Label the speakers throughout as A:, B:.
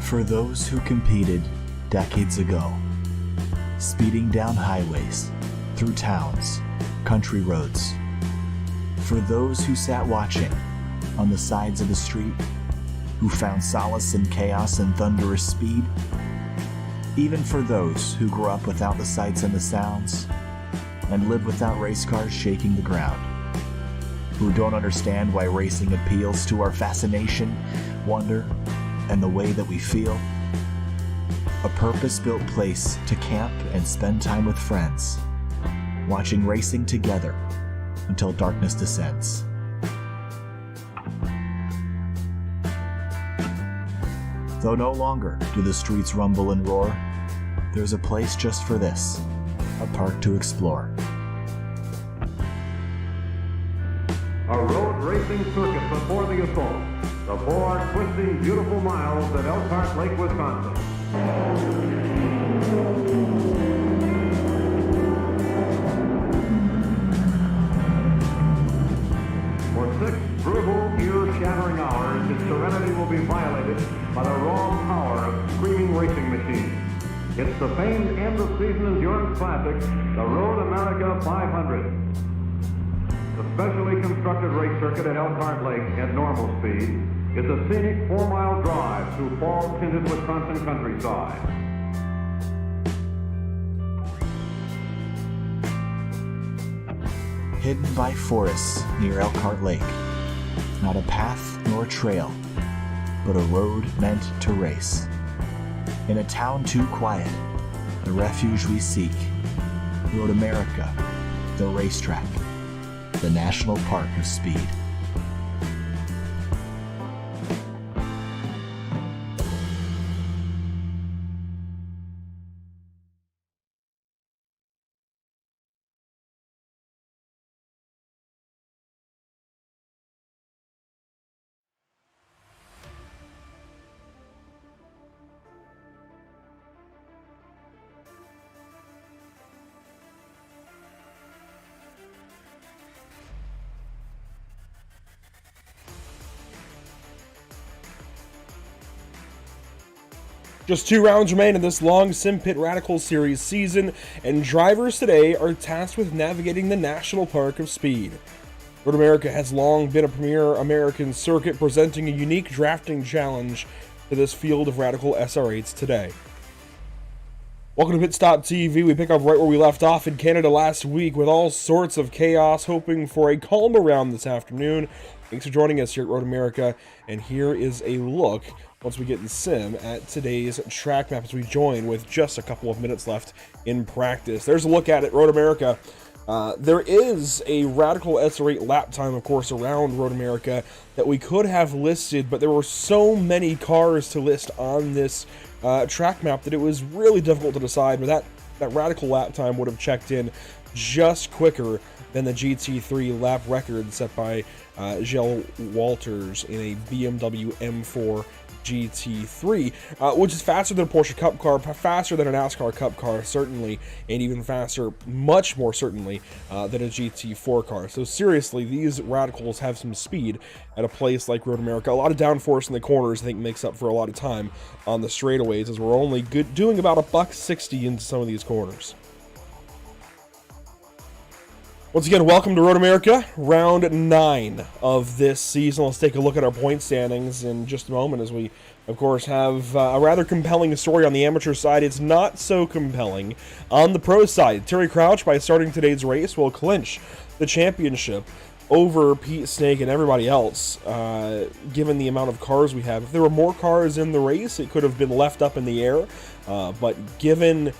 A: For those who competed decades ago, speeding down highways, through towns, country roads. For those who sat watching on the sides of the street, who found solace in chaos and thunderous speed. Even for those who grew up without the sights and the sounds, and live without race cars shaking the ground. Who don't understand why racing appeals to our fascination, wonder, and the way that we feel. A purpose-built place to camp and spend time with friends, watching racing together until darkness descends. Though no longer do the streets rumble and roar, there's a place just for this, a park to explore.
B: A road racing circuit before the assault. The 4 twisting, beautiful miles at Elkhart Lake, Wisconsin. For 6 brutal, ear-shattering hours, its serenity will be violated by the raw power of screaming racing machines. It's the famed end-of-season endurance classic, the Road America 500. The specially constructed race circuit at Elkhart Lake at normal speed is a scenic 4-mile drive through fall-tinted Wisconsin countryside.
A: Hidden by forests near Elkhart Lake, not a path nor a trail, but a road meant to race. In a town too quiet, the refuge we seek, Road America, the racetrack, the National Park of Speed.
C: Just 2 rounds remain in this long Simpit Radical Series season, and drivers today are tasked with navigating the National Park of Speed. Road America has long been a premier American circuit, presenting a unique drafting challenge to this field of radical SR8s today. Welcome to Pit Stop TV. We pick up right where we left off in Canada last week with all sorts of chaos, hoping for a calmer round this afternoon. Thanks for joining us here at Road America, and here is a look, once we get in sim, at today's track map as we join with just a couple of minutes left in practice. There's a look at it, Road America. There is a radical SR8 lap time, of course, around Road America that we could have listed, but there were so many cars to list on this track map that it was really difficult to decide, but that radical lap time would have checked in just quicker than the GT3 lap record set by Gilles Walters in a BMW M4 GT3, which is faster than a Porsche Cup car, faster than a NASCAR Cup car, certainly, and even faster, much more certainly, than a GT4 car. So seriously, these radicals have some speed at a place like Road America. A lot of downforce in the corners, I think, makes up for a lot of time on the straightaways, as we're only doing about $160 into some of these corners. Once again, welcome to Road America, round 9 of this season. Let's take a look at our point standings in just a moment, as we, of course, have a rather compelling story on the amateur side. It's not so compelling on the pro side. Terry Crouch, by starting today's race, will clinch the championship over Pete Snake and everybody else, given the amount of cars we have. If there were more cars in the race, it could have been left up in the air, but given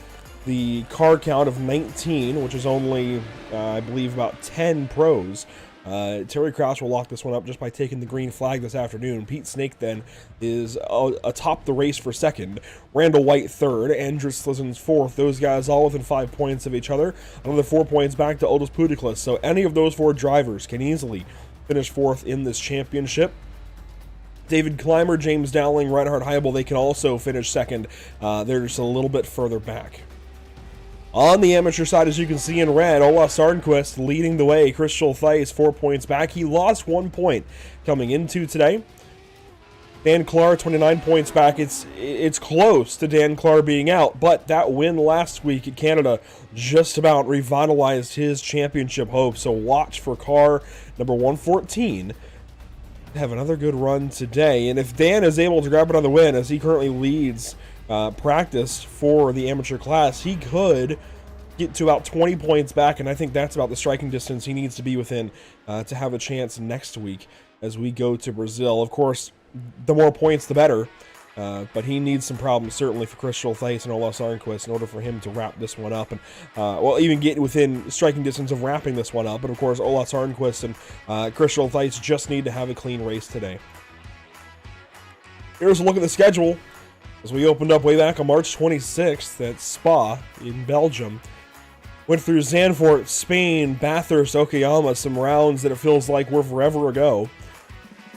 C: the car count of 19, which is only, I believe, about 10 pros, Terry Crouch will lock this one up just by taking the green flag this afternoon. Pete Snake then is atop the race for second, Randall White third, Andrew Slizzens fourth. Those guys all within 5 points of each other. Another 4 points back to Otis Puticlus. So any of those 4 drivers can easily finish fourth in this championship. David Clymer, James Dowling, Reinhard Heibel, they can also finish second. They're just a little bit further back. On the amateur side, as you can see in red, Ola Sarnquist leading the way. Chris Schultheis 4 points back. He lost 1 point coming into today. Dan Clark 29 points back. It's close to Dan Clark being out, but that win last week at Canada just about revitalized his championship hopes. So watch for car number 114 to have another good run today. And if Dan is able to grab another win, as he currently leads practice for the amateur class, he could get to about 20 points back, and I think that's about the striking distance he needs to be within to have a chance next week as we go to Brazil. Of course, the more points, the better, but he needs some problems, certainly, for Chris Schultheis and Ola Sarnquist in order for him to wrap this one up, and well, even get within striking distance of wrapping this one up. But of course, Ola Sarnquist and Chris Schultheis just need to have a clean race today. Here's a look at the schedule as we opened up way back on March 26th at Spa in Belgium. Went through Zandvoort, Spain, Bathurst, Okayama, some rounds that it feels like were forever ago.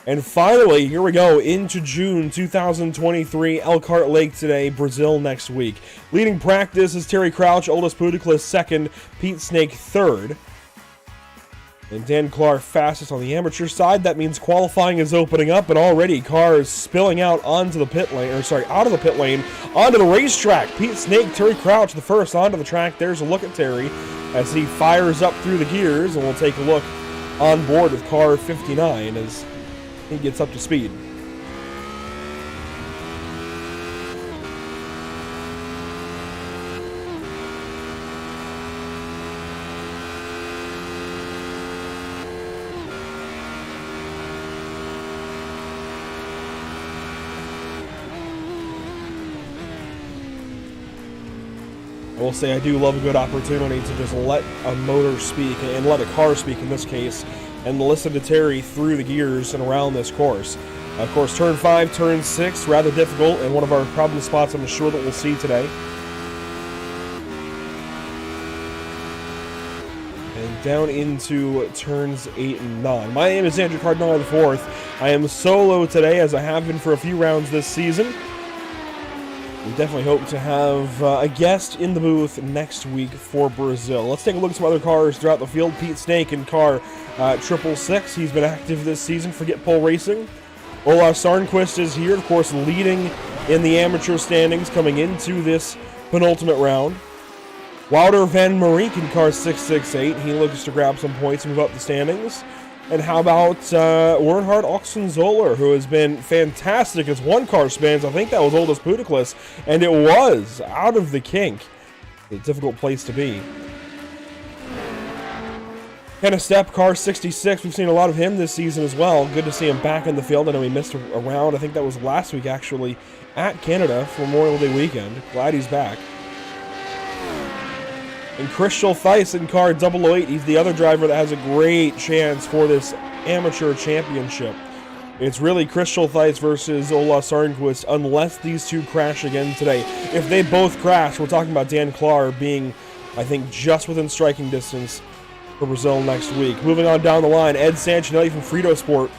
C: And finally, here we go, into June 2023, Elkhart Lake today, Brazil next week. Leading practice is Terry Crouch, Aldous Puticlis second, Pete Snake third. And Dan Clark fastest on the amateur side. That means qualifying is opening up, and already cars spilling out onto the pit lane, out of the pit lane, onto the racetrack. Pete Snake, Terry Crouch the first onto the track. There's a look at Terry as he fires up through the gears, and we'll take a look on board with car 59 as he gets up to speed. I will say I do love a good opportunity to just let a motor speak, and let a car speak in this case, and listen to Terry through the gears and around this course. Of course, turn 5, turn 6, rather difficult, and one of our problem spots I'm sure that we'll see today. And down into turns 8 and 9. My name is Andrew Cardinale IV. I am solo today, as I have been for a few rounds this season. We definitely hope to have a guest in the booth next week for Brazil. Let's take a look at some other cars throughout the field. Pete Snake in car 666. He's been active this season for Get Pole Racing. Ola Sarnquist is here, of course, leading in the amateur standings coming into this penultimate round. Wouter Van Mariek in car 668. He looks to grab some points and move up the standings. And how about Bernhard Oxenzoller, who has been fantastic as one-car spins. I think that was Aldous Puticlis, and it was out of the kink. A difficult place to be. Kenneth Stepp, car 66. We've seen a lot of him this season as well. Good to see him back in the field. I know he missed a round. I think that was last week, actually, at Canada for Memorial Day weekend. Glad he's back. And Chris Schultheis in car 008. He's the other driver that has a great chance for this amateur championship. It's really Chris Schultheis versus Ola Sarnquist unless these two crash again today. If they both crash, we're talking about Dan Clark being, I think, just within striking distance for Brazil next week. Moving on down the line, Ed Sanchinelli from Frito Sport,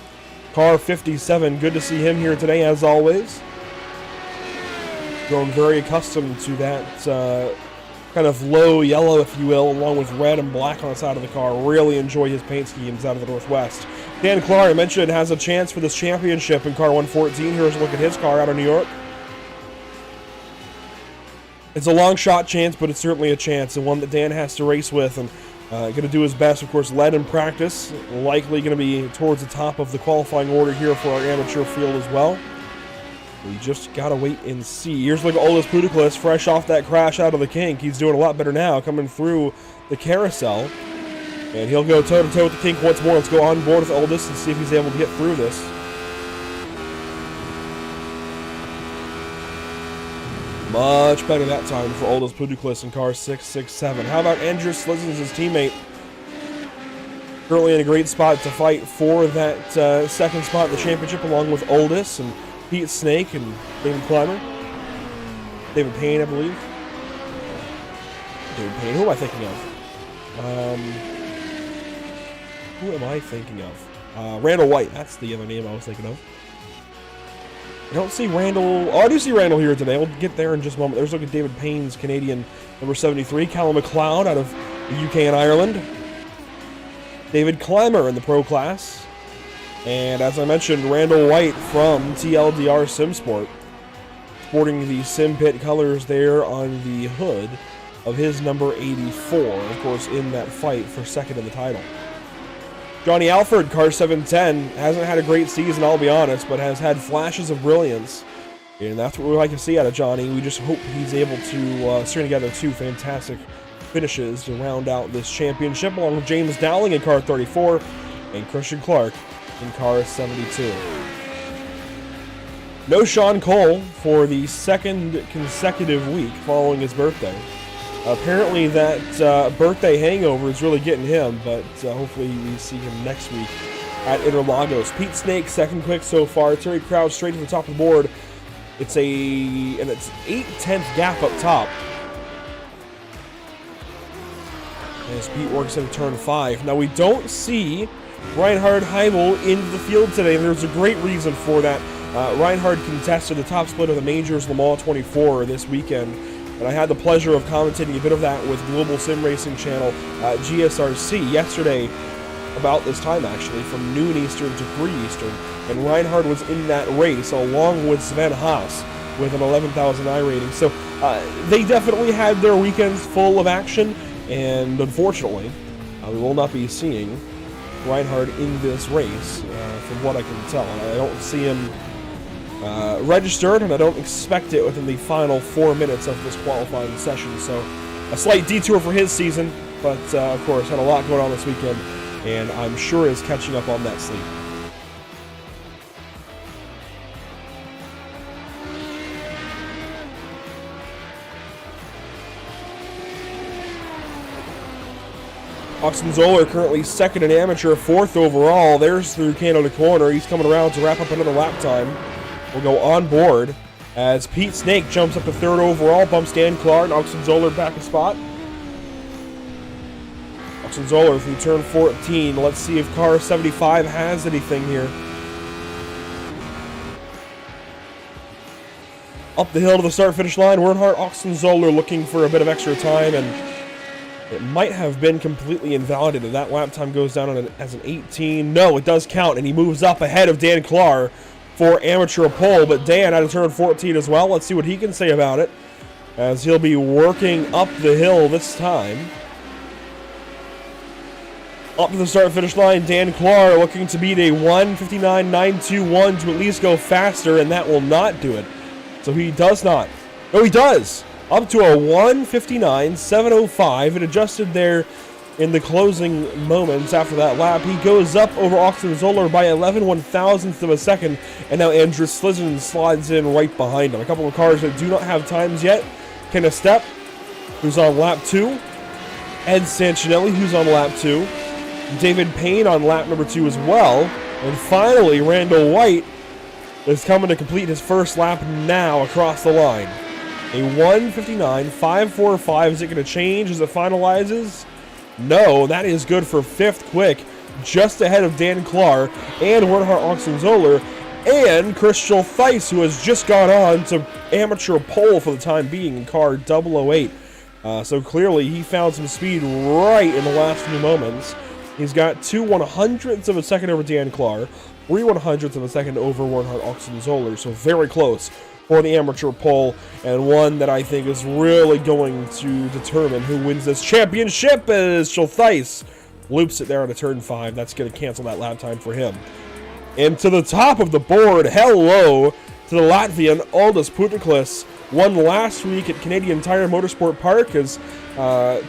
C: car 57. Good to see him here today, as always. Grown very accustomed to that kind of low yellow, if you will, along with red and black on the side of the car. Really enjoy his paint schemes out of the Northwest. Dan Clark, I mentioned, has a chance for this championship in car 114. Here's a look at his car out of New York. It's a long shot chance, but it's certainly a chance, and one that Dan has to race with, and going to do his best. Of course, led in practice, likely going to be towards the top of the qualifying order here for our amateur field as well. We just got to wait and see. Here's a look at Aldous Puticlis, fresh off that crash out of the kink. He's doing a lot better now, coming through the carousel. And he'll go toe-to-toe with the kink once more. Let's go on board with Aldous and see if he's able to get through this. Much better that time for Aldous Puticlis in car 667. How about Andrew Slizens, his teammate? Currently in a great spot to fight for that second spot in the championship, along with Aldous and Pete Snake and David Clymer. David Payne, I believe. David Payne. Who am I thinking of? Randall White. That's the other name I was thinking of. I don't see Randall. Oh, I do see Randall here today. We'll get there in just a moment. There's look at David Payne's Canadian number 73. Callum McLeod out of the UK and Ireland. David Clemmer in the pro class. And as I mentioned, Randall White from TLDR Simsport, sporting the Simpit colors there on the hood of his number 84, of course, in that fight for second in the title. Johnny Alford, car 710, hasn't had a great season, I'll be honest, but has had flashes of brilliance. And that's what we like to see out of Johnny. We just hope he's able to string together two fantastic finishes to round out this championship, along with James Dowling in car 34 and Christian Clark in car 72. No Sean Cole for the second consecutive week following his birthday. Apparently that birthday hangover is really getting him, but hopefully we see him next week at Interlagos. Pete Snake, second quick so far. Terry Crouch straight to the top of the board. It's an 8/10 gap up top. As Pete works into turn 5. Now we don't see Reinhard Heibel into the field today, and there's a great reason for that. Reinhard contested the top split of the Majors Le Mans 24 this weekend. And I had the pleasure of commentating a bit of that with Global Sim Racing Channel GSRC yesterday about this time, actually, from noon Eastern to 3 Eastern. And Reinhard was in that race along with Sven Haas with an 11,000 I rating. So they definitely had their weekends full of action. And unfortunately, we will not be seeing Reinhard in this race from what I can tell. I don't see him registered, and I don't expect it within the final 4 minutes of this qualifying session. So a slight detour for his season, but of course had a lot going on this weekend, and I'm sure is catching up on that sleep. Austin Zoller currently second in amateur, fourth overall. There's through Canada Corner. He's coming around to wrap up another lap time. We'll go on board as Pete Snake jumps up to third overall, bumps Dan Clark, and Austin Zoller back a spot. Austin Zoller through turn 14. Let's see if car 75 has anything here. Up the hill to the start-finish line, Earnhardt, Austin Zoller looking for a bit of extra time, and it might have been completely invalidated. That lap time goes down as an 18. No, it does count, and he moves up ahead of Dan Clark for amateur pole, but Dan out of turn 14 as well. Let's see what he can say about it, as he'll be working up the hill this time. Up to the start-finish line, Dan Clark looking to beat a 1:59.921 to at least go faster, and that will not do it. So he does not. No, he does. Up to a 1:59.705. It adjusted there in the closing moments after that lap. He goes up over Austin Zoller by 11/1000ths of a second, and now Andrew Slizzin slides in right behind him. A couple of cars that do not have times yet. Kenneth Stepp, who's on lap 2. Ed Sancinelli, who's on lap 2. David Payne on lap number 2 as well. And finally, Randall White is coming to complete his first lap now across the line. A 1:59.545. Is it going to change as it finalizes? No, that is good for fifth quick, just ahead of Dan Clark and Earnhardt Austin Zoller and Christian Theis, who has just gone on to amateur pole for the time being in car 008. So clearly he found some speed right in the last few moments. He's got 2 100ths of a second over Dan Clark, 3 100ths of a second over Earnhardt Austin Zoller, so very close for the amateur pole, and one that I think is really going to determine who wins this championship as Theis loops it there on a turn 5. That's going to cancel that lap time for him. And to the top of the board, hello to the Latvian Aldis Puteklis. Won last week at Canadian Tire Motorsport Park as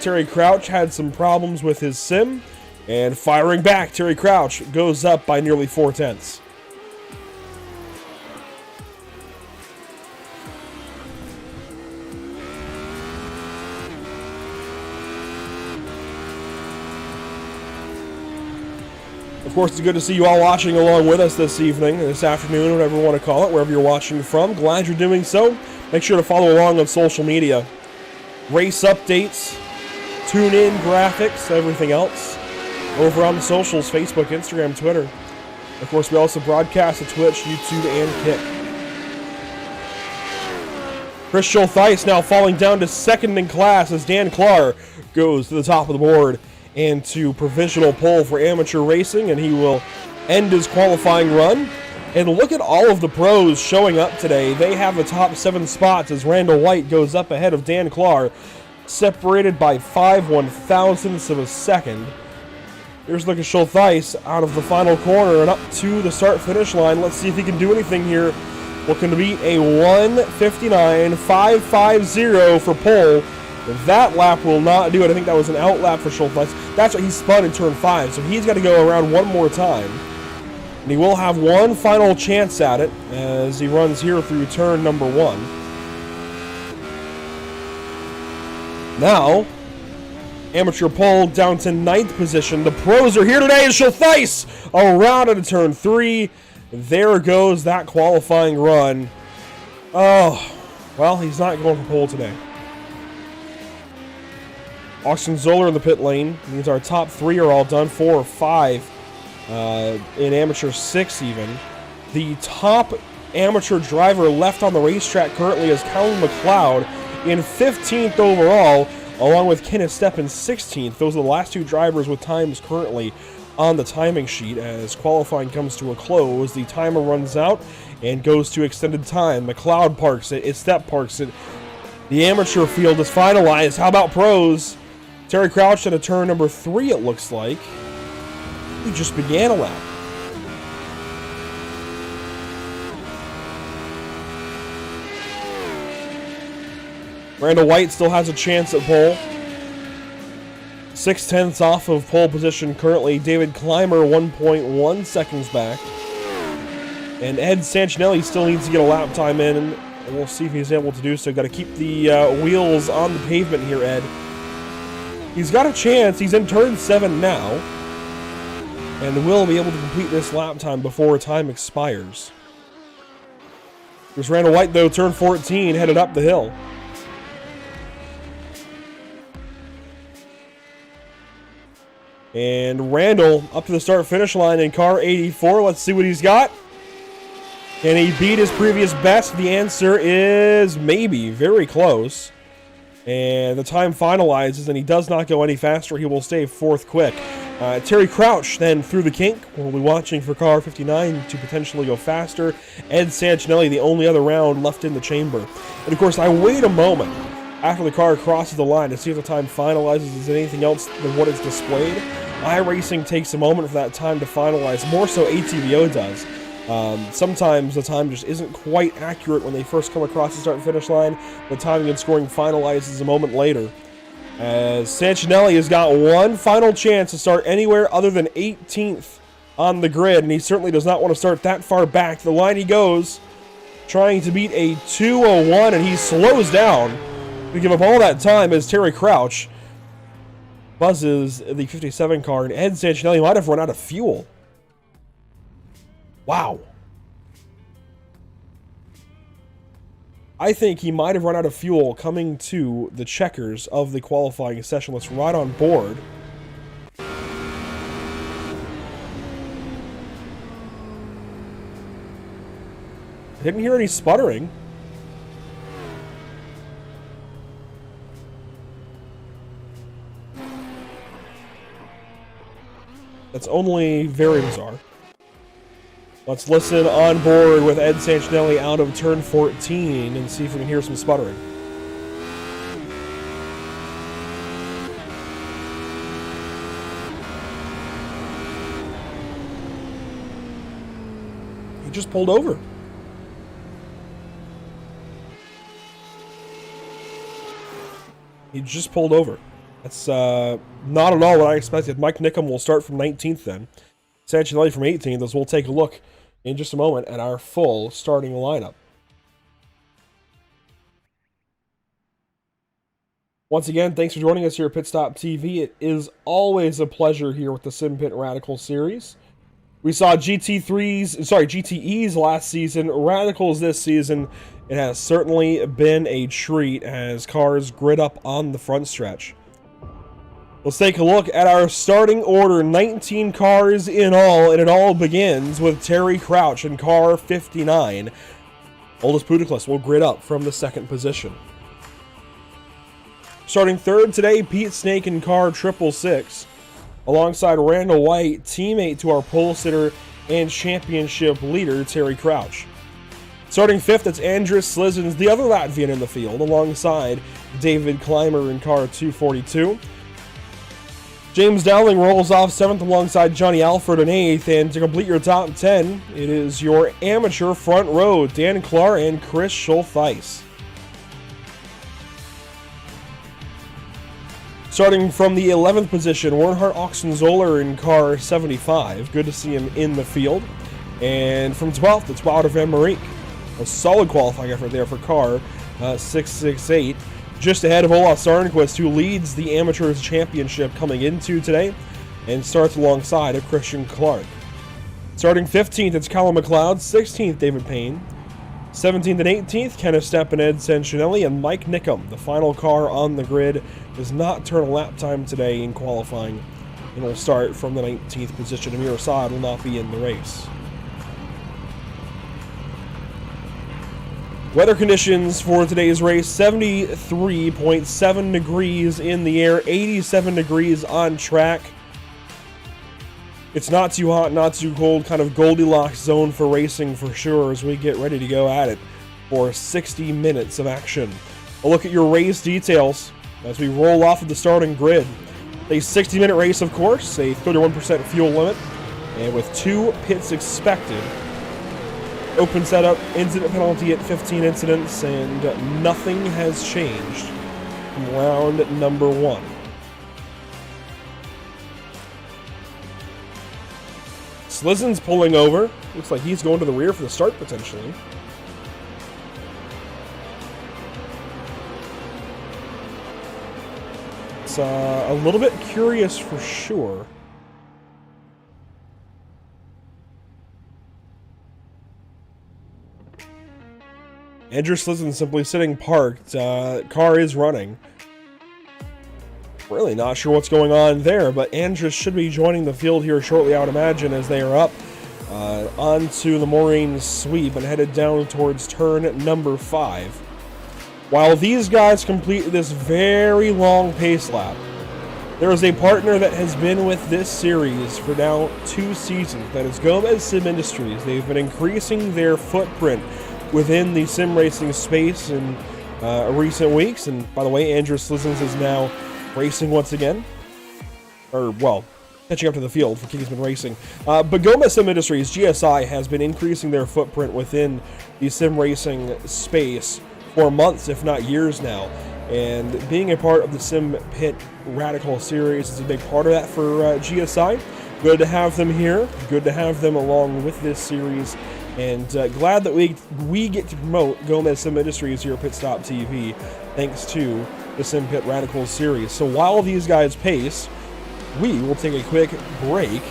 C: Terry Crouch had some problems with his sim. And firing back, Terry Crouch goes up by nearly 4/10. Of course, it's good to see you all watching along with us this evening, this afternoon, whatever you want to call it, wherever you're watching from. Glad you're doing so. Make sure to follow along on social media. Race updates, tune-in graphics, everything else over on the socials, Facebook, Instagram, Twitter. Of course, we also broadcast to Twitch, YouTube, and Kick. Chris Schultheis now falling down to second in class as Dan Clark goes to the top of the board and to provisional pole for amateur racing, and he will end his qualifying run. And look at all of the pros showing up today. They have the top 7 spots as Randall White goes up ahead of Dan Clark, separated by 5/1,000ths of a second. Here's Lucas Schultheis out of the final corner and up to the start-finish line. Let's see if he can do anything here. Looking to beat a 1:59.550 for pole. That lap will not do it. I think that was an out lap for Schultheis. That's what he spun in turn 5, so he's got to go around one more time. And he will have one final chance at it as he runs here through turn number 1. Now, amateur pole down to 9th position. The pros are here today as Schultheis around into turn 3. There goes that qualifying run. Oh, well, he's not going for pole today. Austin Zoller in the pit lane means our top 3 are all done. 4 or 5 in amateur 6 even. The top amateur driver left on the racetrack currently is Colin McLeod in 15th overall, along with Kenneth Stepp in 16th. Those are the last 2 drivers with times currently on the timing sheet. As qualifying comes to a close, the timer runs out and goes to extended time. McLeod parks it, Stepp parks it. The amateur field is finalized. How about pros? Terry Crouch at a turn number 3, it looks like. He just began a lap. Randall White still has a chance at pole. 6/10ths off of pole position currently. David Clymer 1.1 seconds back. And Ed Sancinelli still needs to get a lap time in, and we'll see if he's able to do so. Got to keep the wheels on the pavement here, Ed. He's got a chance. He's in turn 7 now, and will be able to complete this lap time before time expires. There's Randall White, though, turn 14, headed up the hill. And Randall up to the start-finish line in car 84. Let's see what he's got. Can he beat his previous best? The answer is maybe. Very close. And the time finalizes, and he does not go any faster. He will stay 4th quick. Terry Crouch then through the kink. We'll be watching for car 59 to potentially go faster. Ed Sancinelli, the only other round left in the chamber. And of course, I wait a moment after the car crosses the line to see if the time finalizes is anything else than what is displayed. iRacing takes a moment for that time to finalize. More so ATVO does. Sometimes the time just isn't quite accurate when they first come across the start and finish line. The timing and scoring finalizes a moment later. As Sancinelli has got one final chance to start anywhere other than 18th on the grid, and he certainly does not want to start that far back. The line he goes, trying to beat a 2:01, and he slows down to give up all that time as Terry Crouch buzzes the 57 car, and Ed Sancinelli might have run out of fuel. Wow. I think he might have run out of fuel coming to the checkers of the qualifying session. Let's ride on board. I didn't hear any sputtering. That's only very bizarre. Let's listen on board with Ed Sancinelli out of turn 14 and see if we can hear some sputtering. He just pulled over. He just pulled over. That's not at all what I expected. Mike Nickham will start from 19th then. Sancinelli from 18th, as we'll take a look in just a moment at our full starting lineup. Once again, thanks for joining us here at Pit Stop TV. It is always a pleasure here with the Simpit Radical series. We saw GTEs last season, Radicals this season. It has certainly been a treat as cars grid up on the front stretch. Let's take a look at our starting order. 19 cars in all, and it all begins with Terry Crouch in car 59. Aldous Puticlus will grid up from the second position. Starting third today, Pete Snake in car 666, alongside Randall White, teammate to our pole sitter and championship leader, Terry Crouch. Starting fifth, it's Andris Slizins, the other Latvian in the field, alongside David Clymer in car 242. James Dowling rolls off seventh alongside Johnny Alford in eighth, and to complete your top 10, it is your amateur front row, Dan Clark and Chris Schultheis. Starting from the 11th position, Bernhard Oxenzoller in car 75. Good to see him in the field. And from 12th, it's Wouter van Mariek. A solid qualifying effort there for car 668. Just ahead of Olaf Sarnquist, who leads the Amateurs Championship coming into today and starts alongside of Christian Clark. Starting 15th, it's Callum McLeod. 16th, David Payne. 17th and 18th, Kenneth Stepp and Ed Sancinelli, and Mike Nickham. The final car on the grid does not turn a lap time today in qualifying, and will start from the 19th position. Amir Assad will not be in the race. Weather conditions for today's race: 73.7 degrees in the air, 87 degrees on track. It's not too hot, not too cold, kind of Goldilocks zone for racing for sure as we get ready to go at it for 60 minutes of action. A look at your race details as we roll off of the starting grid. A 60-minute race, of course, a 31% fuel limit, and with 2 pits expected. Open setup, incident penalty at 15 incidents, and nothing has changed from round number 1. Slizin's pulling over. Looks like he's going to the rear for the start, potentially. It's a little bit curious for sure. Andrew Slizin simply sitting parked. Car is running. Really not sure what's going on there, but Andrus should be joining the field here shortly, I would imagine, as they are up onto the Moraine sweep and headed down towards turn number 5. While these guys complete this very long pace lap, there is a partner that has been with this series for now 2 seasons. That is Gomez Sim Industries. They've been increasing their footprint within the sim racing space in recent weeks. And by the way, Andrew Slizins is now racing once again. Or, well, catching up to the field for Kingsman Racing. But Gomez Sim Industries, GSI, has been increasing their footprint within the sim racing space for months, if not years now. And being a part of the Simpit Radical series is a big part of that for GSI. Good to have them here. Good to have them along with this series. And glad that we get to promote Gomez Sim Industries here at Pit Stop TV, thanks to the Simpit Radical series. So while these guys pace, we will take a quick break.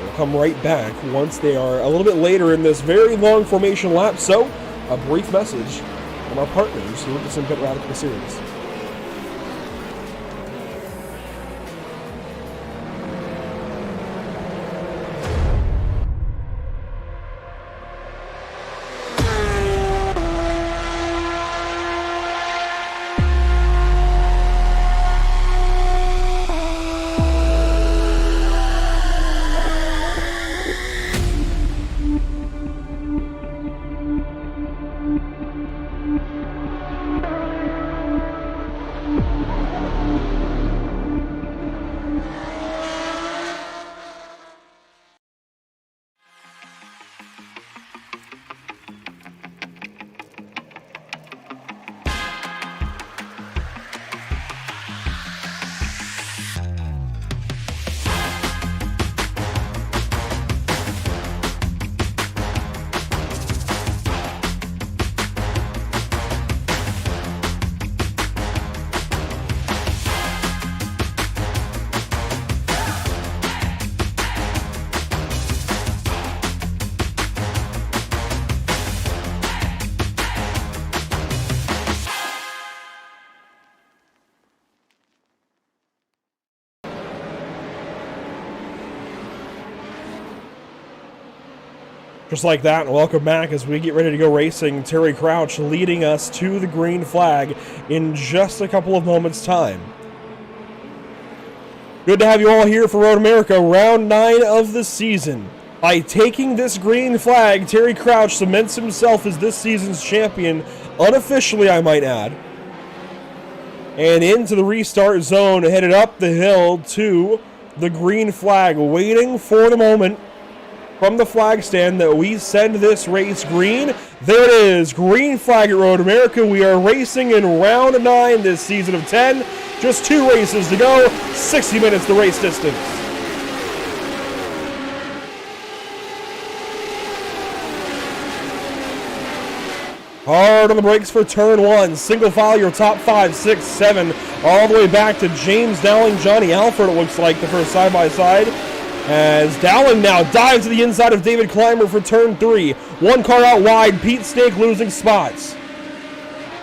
C: We'll come right back once they are a little bit later in this very long formation lap. So, a brief message from our partners here with the Simpit Radical series. Just like that, and welcome back as we get ready to go racing. Terry Crouch leading us to the green flag in just a couple of moments' time. Good to have you all here for Road America, round 9 of the season. By taking this green flag, Terry Crouch cements himself as this season's champion, unofficially I might add. And into the restart zone, headed up the hill to the green flag, waiting for the moment from the flag stand that we send this race green. There it is, green flag at Road America. We are racing in round 9 this season of 10. Just 2 races to go, 60 minutes the race distance. Hard on the brakes for turn 1. Single file your top 5, 6, 7, all the way back to James Dowling, Johnny Alford, it looks like, the first side-by-side. As Dowling now dives to the inside of David Clymer for turn 3. One car out wide, Pete Snake losing spots.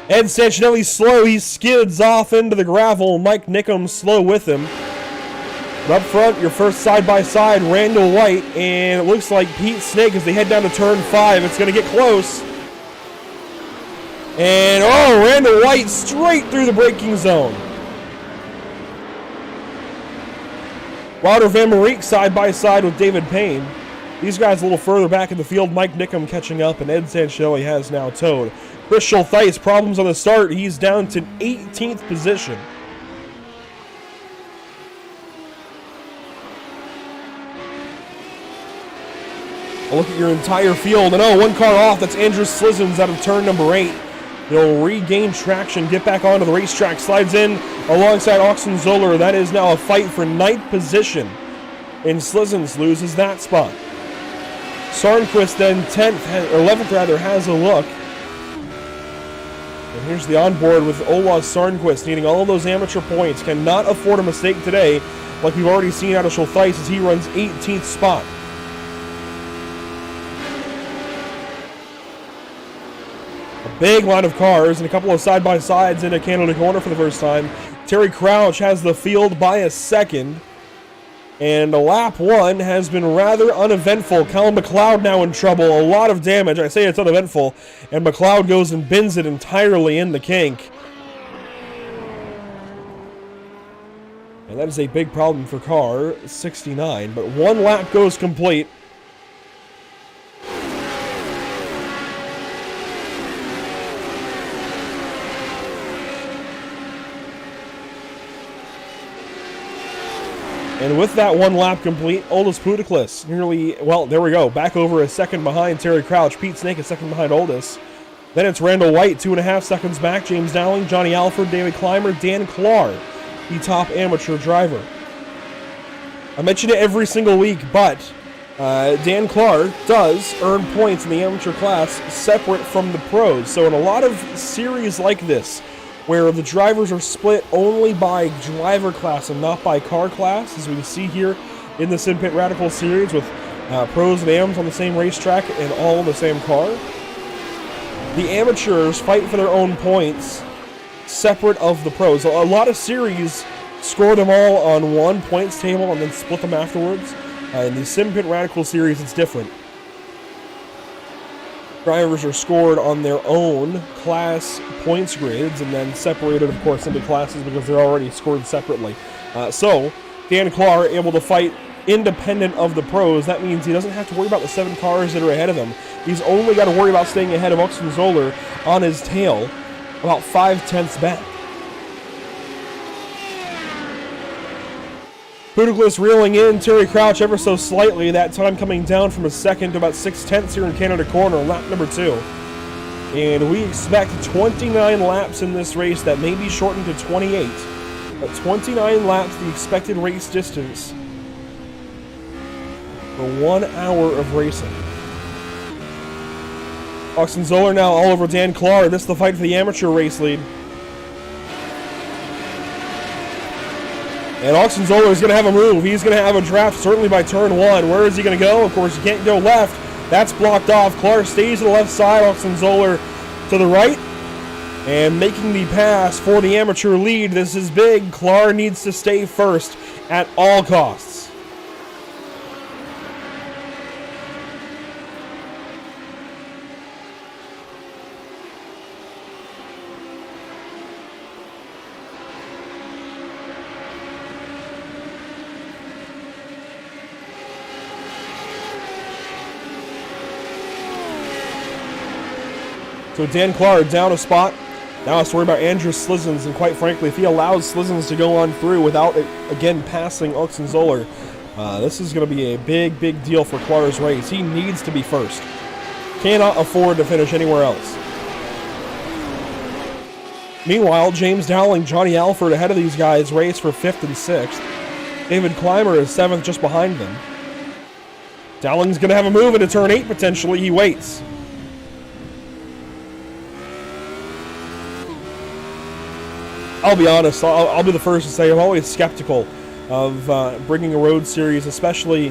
C: Ed Sancinelli slow, he skids off into the gravel. Mike Nickum slow with him. But up front, your first side-by-side, Randall White, and it looks like Pete Snake as they head down to turn 5. It's going to get close. And, oh, Randall White straight through the braking zone. Wilder Van Mariek side-by-side with David Payne. These guys a little further back in the field. Mike Nickum catching up, and Ed Sancinelli has now towed. Chris Schultheis, problems on the start. He's down to 18th position. A look at your entire field, and oh, one car off. That's Andrew Slizzens out of turn number 8. He'll regain traction, get back onto the racetrack, slides in alongside Oxen Zoller. That is now a fight for 9th position, and Slizzens loses that spot. Sarnquist then 11th rather, has a look. And here's the onboard with Olav Sarnquist needing all of those amateur points. Cannot afford a mistake today, like we've already seen out of Schultheis as he runs 18th spot. Big line of cars and a couple of side-by-sides into Canada Corner for the first time. Terry Crouch has the field by a second. And lap 1 has been rather uneventful. Colin McLeod now in trouble. A lot of damage. I say it's uneventful. And McLeod goes and bins it entirely in the kink. And that is a big problem for car 69. But 1 lap goes complete. And with that 1 lap complete, Aldous Putiklis nearly, well, there we go, back over a second behind Terry Crouch. Pete Snake a second behind Aldous. Then it's Randall White, 2.5 seconds back. James Dowling, Johnny Alford, David Clymer, Dan Clark, the top amateur driver. I mention it every single week, but Dan Clark does earn points in the amateur class separate from the pros. So in a lot of series like this, where the drivers are split only by driver class and not by car class, as we can see here in the Simpit Radical Series with pros and AMs on the same racetrack and all in the same car. The amateurs fight for their own points separate of the pros. A lot of series score them all on one points table and then split them afterwards. In the Simpit Radical Series, it's different. Drivers are scored on their own class points grids and then separated, of course, into classes because they're already scored separately. So, Dan Clark able to fight independent of the pros. That means he doesn't have to worry about the 7 cars that are ahead of him. He's only got to worry about staying ahead of Oxen Zoller on his tail, about 5/10ths back. Putiklis reeling in, Terry Crouch ever so slightly, that time coming down from a second to about 6/10ths here in Canada Corner, lap number 2. And we expect 29 laps in this race that may be shortened to 28. But 29 laps, the expected race distance for 1 hour of racing. Oxen Zoller now all over Dan Clark. This is the fight for the amateur race lead. And Oxen Zoller is going to have a move. He's going to have a draft, certainly by turn 1. Where is he going to go? Of course, he can't go left. That's blocked off. Clark stays to the left side. Oxen Zoller to the right. And making the pass for the amateur lead. This is big. Clark needs to stay first at all costs. So Dan Clark down a spot. Now it's worried about Andrew Slizens, and quite frankly, if he allows Slizens to go on through without, again, passing Oxenzoller, this is going to be a big, big deal for Clark's race. He needs to be first. Cannot afford to finish anywhere else. Meanwhile, James Dowling, Johnny Alford ahead of these guys race for 5th and 6th. David Clymer is 7th just behind them. Dowling's going to have a move into turn 8 potentially. He waits. I'll be honest, I'll be the first to say I'm always skeptical of bringing a road series, especially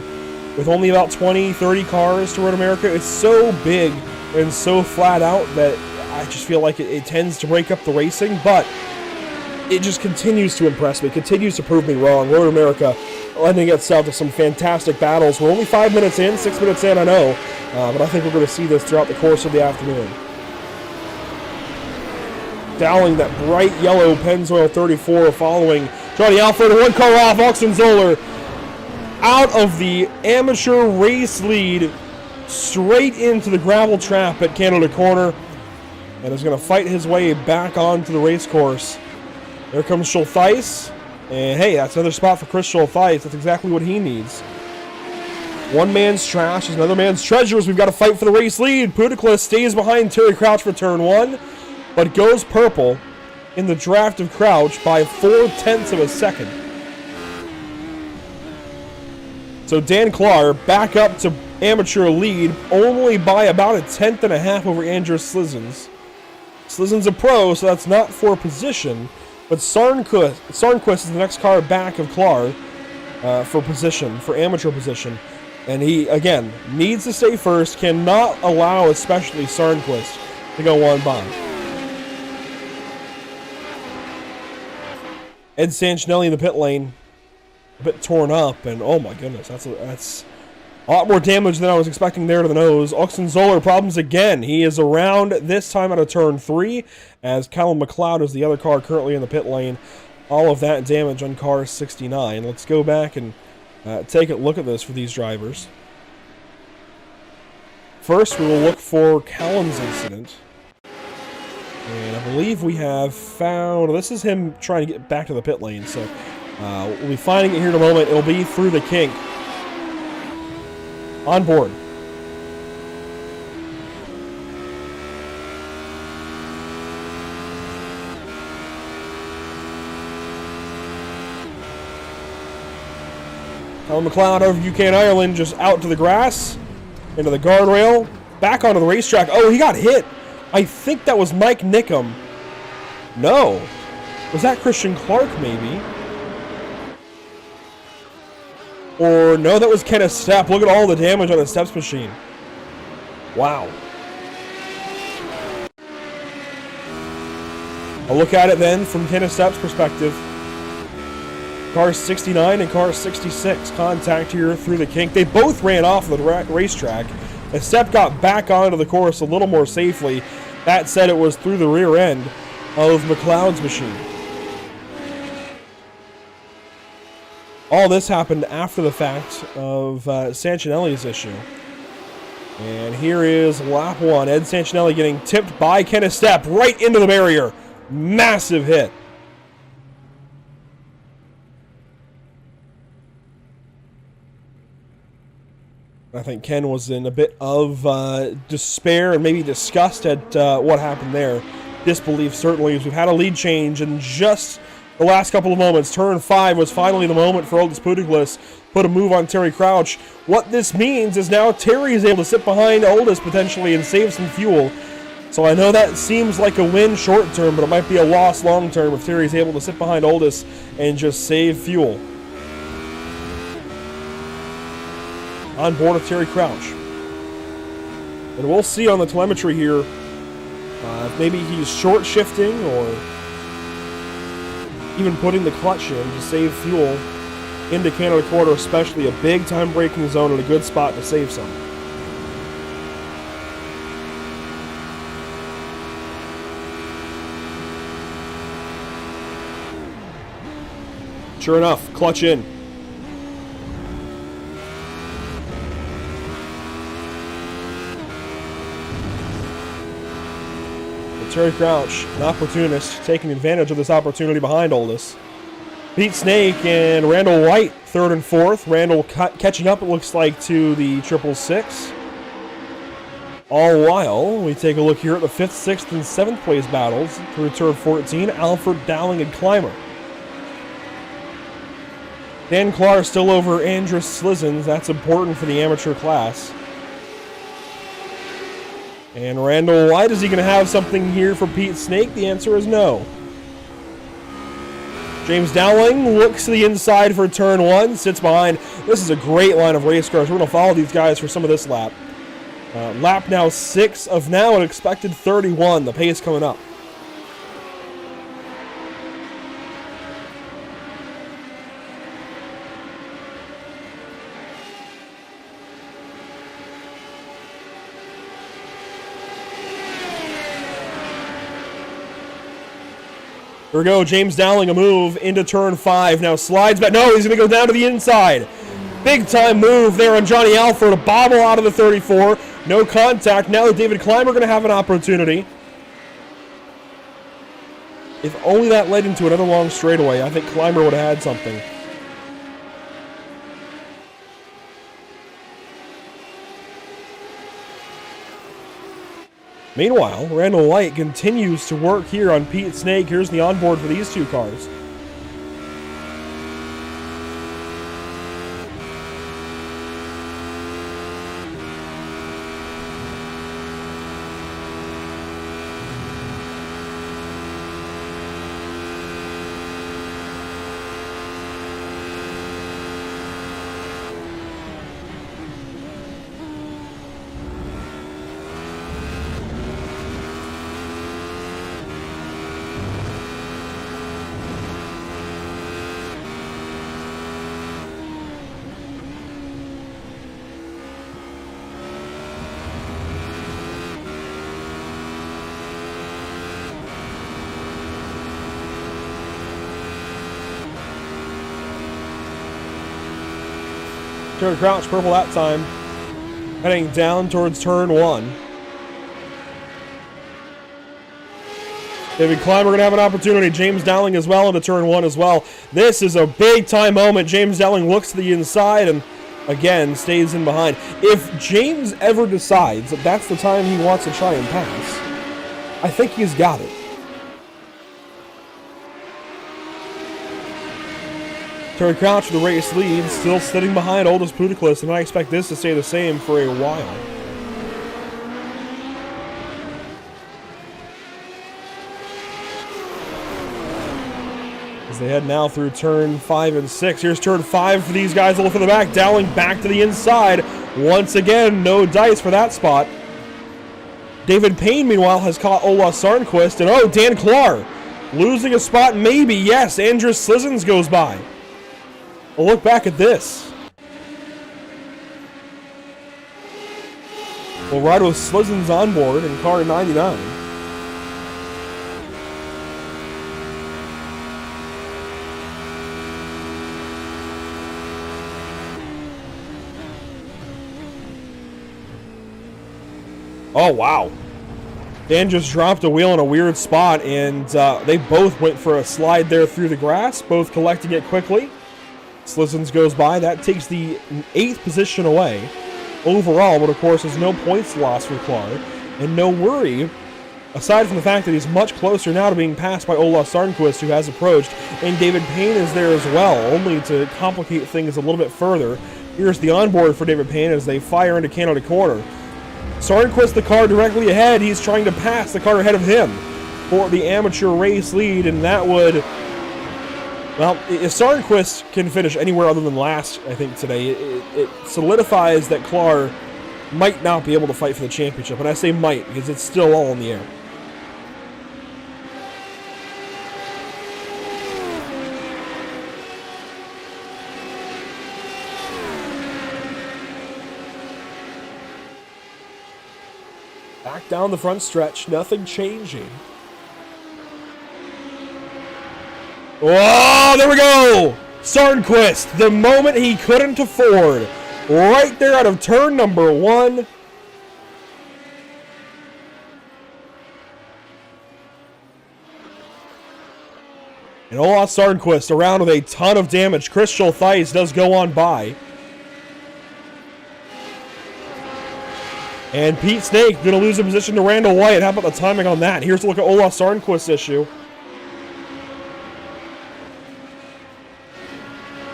C: with only about 20, 30 cars to Road America. It's so big and so flat out that I just feel like it tends to break up the racing, but it just continues to impress me, continues to prove me wrong. Road America lending itself to some fantastic battles. We're only 5 minutes in, 6 minutes in, I know, but I think we're going to see this throughout the course of the afternoon. Dowling, that bright yellow Pennzoil 34 following Johnny Alford, one car off, Oxenzoller out of the amateur race lead straight into the gravel trap at Canada Corner, and is going to fight his way back onto the race course. There comes Schultheis, and hey, that's another spot for Chris Schultheis. That's exactly what he needs. One man's trash is another man's treasure as we've got to fight for the race lead. Puticlus stays behind Terry Crouch for turn 1, but goes purple in the draft of Crouch by 0.4 of a second. So Dan Clark back up to amateur lead, only by about 1.5 over Andrew Slizens. Slizens a pro, so that's not for position, but Sarnquist is the next car back of Clark for position, for amateur position. And he, again, needs to stay first, cannot allow especially Sarnquist to go one by. Ed Sanchinelli in the pit lane, a bit torn up, and oh my goodness, that's a lot more damage than I was expecting there to the nose. Oxenzoller problems again. He is around this time out of turn 3, as Callum McLeod is the other car currently in the pit lane. All of that damage on car 69. Let's go back and take a look at this for these drivers. First, we will look for Callum's incident. And I believe we have found... This is him trying to get back to the pit lane, so we'll be finding it here in a moment. It'll be through the kink. On board. Callum McLeod over UK and Ireland, just out to the grass, into the guardrail, back onto the racetrack. Oh, he got hit. I think that was Mike Nickham. No. Was that Christian Clark, maybe? Or, no, that was Kenneth Stepp. Look at all the damage on a Steps machine. Wow. I'll look at it then from Kenneth Stepp's perspective. Car 69 and car 66. Contact here through the kink. They both ran off the racetrack. As Stepp got back onto the course a little more safely. That said, it was through the rear end of McLeod's machine. All this happened after the fact of Sanchinelli's issue. And here is lap 1. Ed Sanchinelli getting tipped by Kenneth Stepp right into the barrier. Massive hit. I think Ken was in a bit of despair and maybe disgust at what happened there. Disbelief, certainly, as we've had a lead change in just the last couple of moments. Turn 5 was finally the moment for Oldest Puticlus. Put a move on Terry Crouch. What this means is now Terry is able to sit behind Oldest potentially and save some fuel. So I know that seems like a win short term, but it might be a loss long term if Terry's able to sit behind Oldest and just save fuel. On board with Terry Crouch. And we'll see on the telemetry here if maybe he's short shifting or even putting the clutch in to save fuel into Canada Quarter, especially a big time braking zone and a good spot to save some. Sure enough, clutch in. Terry Crouch, an opportunist, taking advantage of this opportunity behind Oldus. Pete Snake and Randall White, third and fourth. Randall catching up, it looks like, to the 666. All while, we take a look here at the 5th, 6th, and 7th place battles through turn 14. Alfred, Dowling, and Clymer. Dan Clark still over Andrus Slizens. That's important for the amateur class. And Randall White, is he going to have something here for Pete Snake? The answer is no. James Dowling looks to the inside for turn 1, sits behind. This is a great line of race cars. We're going to follow these guys for some of this lap. Lap now 6 of now an expected 31. The pace coming up. Here we go, James Dowling, a move into turn 5. Now slides back. No, he's going to go down to the inside. Big time move there on Johnny Alford. A bobble out of the 34. No contact. Now David Clymer going to have an opportunity. If only that led into another long straightaway, I think Clymer would have had something. Meanwhile, Randall White continues to work here on Pete Snake. Here's the onboard for these two cars. Terry Crouch, purple that time. Heading down towards turn 1. David Clymer going to have an opportunity. James Dowling as well into turn 1 as well. This is a big time moment. James Dowling looks to the inside and again stays in behind. If James ever decides that that's the time he wants to try and pass, I think he's got it. Terry Crouch with the race lead, still sitting behind Oldus Puticlus, and I expect this to stay the same for a while. As they head now through turn 5 and 6. Here's turn 5 for these guys to look for the back. Dowling back to the inside. Once again, no dice for that spot. David Payne, meanwhile, has caught Ola Sarnquist, and oh, Dan Clark losing a spot, maybe, yes. Andrus Slizens goes by. A look back at this. We'll ride with Slizens on board in car 99. Oh, wow. Dan just dropped a wheel in a weird spot, and they both went for a slide there through the grass, both collecting it quickly. Slizens goes by. That takes the 8th position away overall, but of course there's no points lost for Clark, and no worry, aside from the fact that he's much closer now to being passed by Ola Sarnquist, who has approached, and David Payne is there as well, only to complicate things a little bit further. Here's the onboard for David Payne as they fire into Canada Corner. Sarnquist, the car directly ahead, he's trying to pass the car ahead of him for the amateur race lead, and that would... Well, if Sarnquist can finish anywhere other than last, I think, today, it solidifies that Clark might not be able to fight for the championship. And I say might, because it's still all in the air. Back down the front stretch, nothing changing. Oh, there we go! Sarnquist, the moment he couldn't afford. Right there out of turn number 1. And Ola Sarnquist around with a ton of damage. Crystal Theis does go on by. And Pete Snake going to lose a position to Randall White. How about the timing on that? Here's a look at Ola Sarnquist's issue.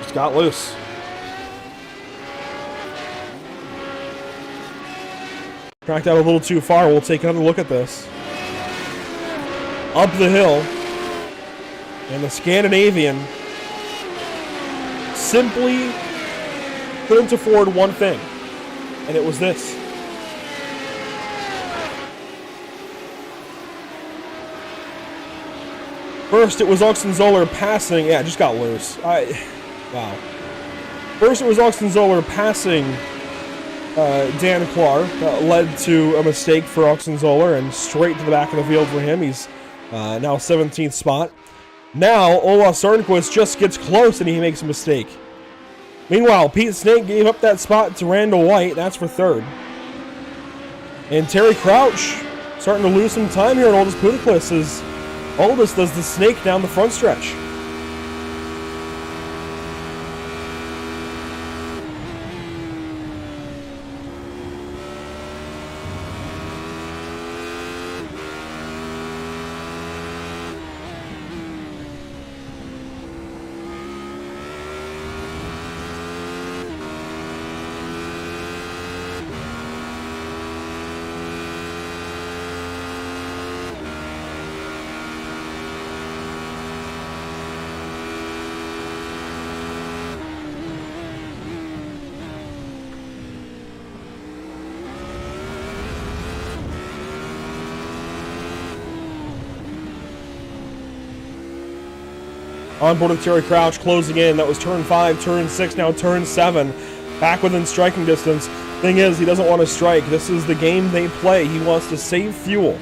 C: Just got loose. Cracked out a little too far. We'll take another look at this. Up the hill. And the Scandinavian simply couldn't afford one thing. And it was this. First, it was Oxenzoller passing. Yeah, just got loose. Wow. First, it was Oxenzoller passing Dan Clark. Led to a mistake for Oxenzoller and straight to the back of the field for him. He's now 17th spot. Now, Ola Sarnquist just gets close and he makes a mistake. Meanwhile, Pete Snake gave up that spot to Randall White. That's for third. And Terry Crouch starting to lose some time here on Aldous Puticlus as Aldous does the snake down the front stretch. On board with Terry Crouch, closing in. That was turn 5, turn 6, now turn 7. Back within striking distance. Thing is, he doesn't want to strike. This is the game they play. He wants to save fuel.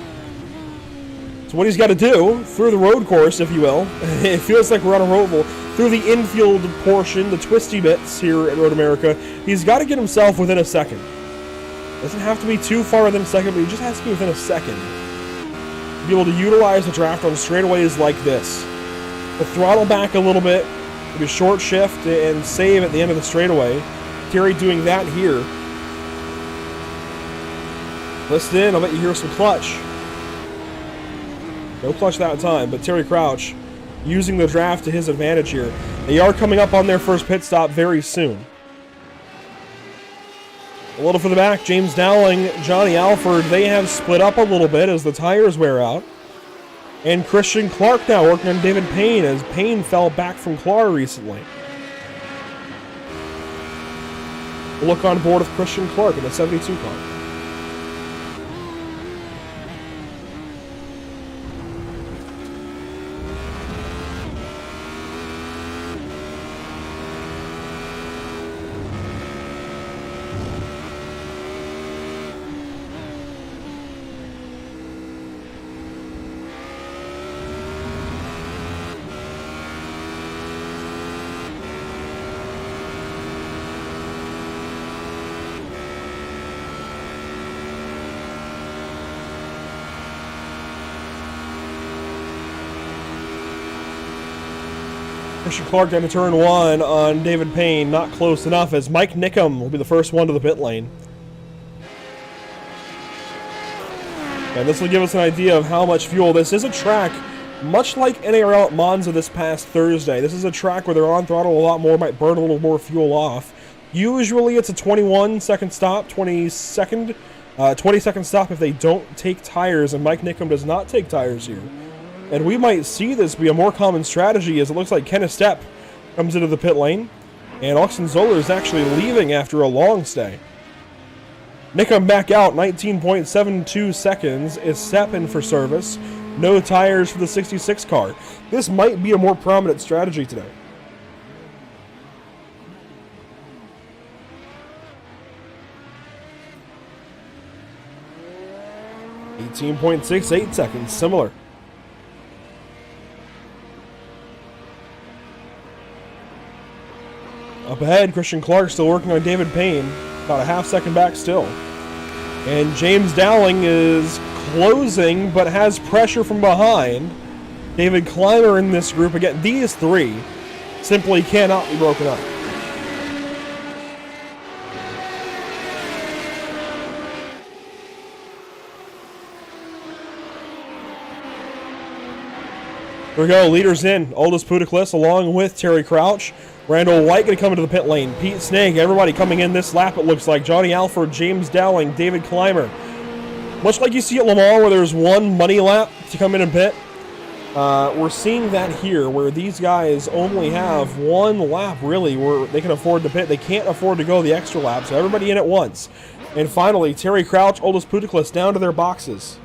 C: So what he's got to do, through the road course, if you will, it feels like we're on a roval, through the infield portion, the twisty bits here at Road America, he's got to get himself within a second. Doesn't have to be too far within a second, but he just has to be within a second. Be able to utilize the draft on straightaways like this. To throttle back a little bit, do a short shift, and save at the end of the straightaway. Terry doing that here. Listen in, I'll bet you hear some clutch. No clutch that time, but Terry Crouch using the draft to his advantage here. They are coming up on their first pit stop very soon. A little for the back, James Dowling, Johnny Alford, they have split up a little bit as the tires wear out. And Christian Clark now working on David Payne as Payne fell back from Clark recently. We'll look on board with Christian Clark in the 72 car. Christian Clark down to turn 1 on David Payne, not close enough as Mike Nickham will be the first one to the pit lane. And this will give us an idea of how much fuel. This is a track, much like NARL at Monza this past Thursday. This is a track where they're on throttle a lot more, might burn a little more fuel off. Usually it's a 21-second stop, 20-second stop if they don't take tires, and Mike Nickham does not take tires here. And we might see this be a more common strategy as it looks like Kenneth Stepp comes into the pit lane. And Oxenzoller is actually leaving after a long stay. Nickham back out, 19.72 seconds. Is Stepp in for service. No tires for the 66 car. This might be a more prominent strategy today. .68 seconds, similar. Up ahead, Christian Clark still working on David Payne. About a half second back still. And James Dowling is closing, but has pressure from behind. David Clymer in this group. Again, these three simply cannot be broken up. Here we go, leaders in. Aldous Puticlis along with Terry Crouch. Randall White going to come into the pit lane. Pete Snake, everybody coming in this lap, it looks like. Johnny Alford, James Dowling, David Clymer. Much like you see at Le Mans where there's one money lap to come in and pit, we're seeing that here where these guys only have one lap really where they can afford to pit. They can't afford to go the extra lap, so everybody in at once. And finally, Terry Crouch, Aldous Puticlis down to their boxes.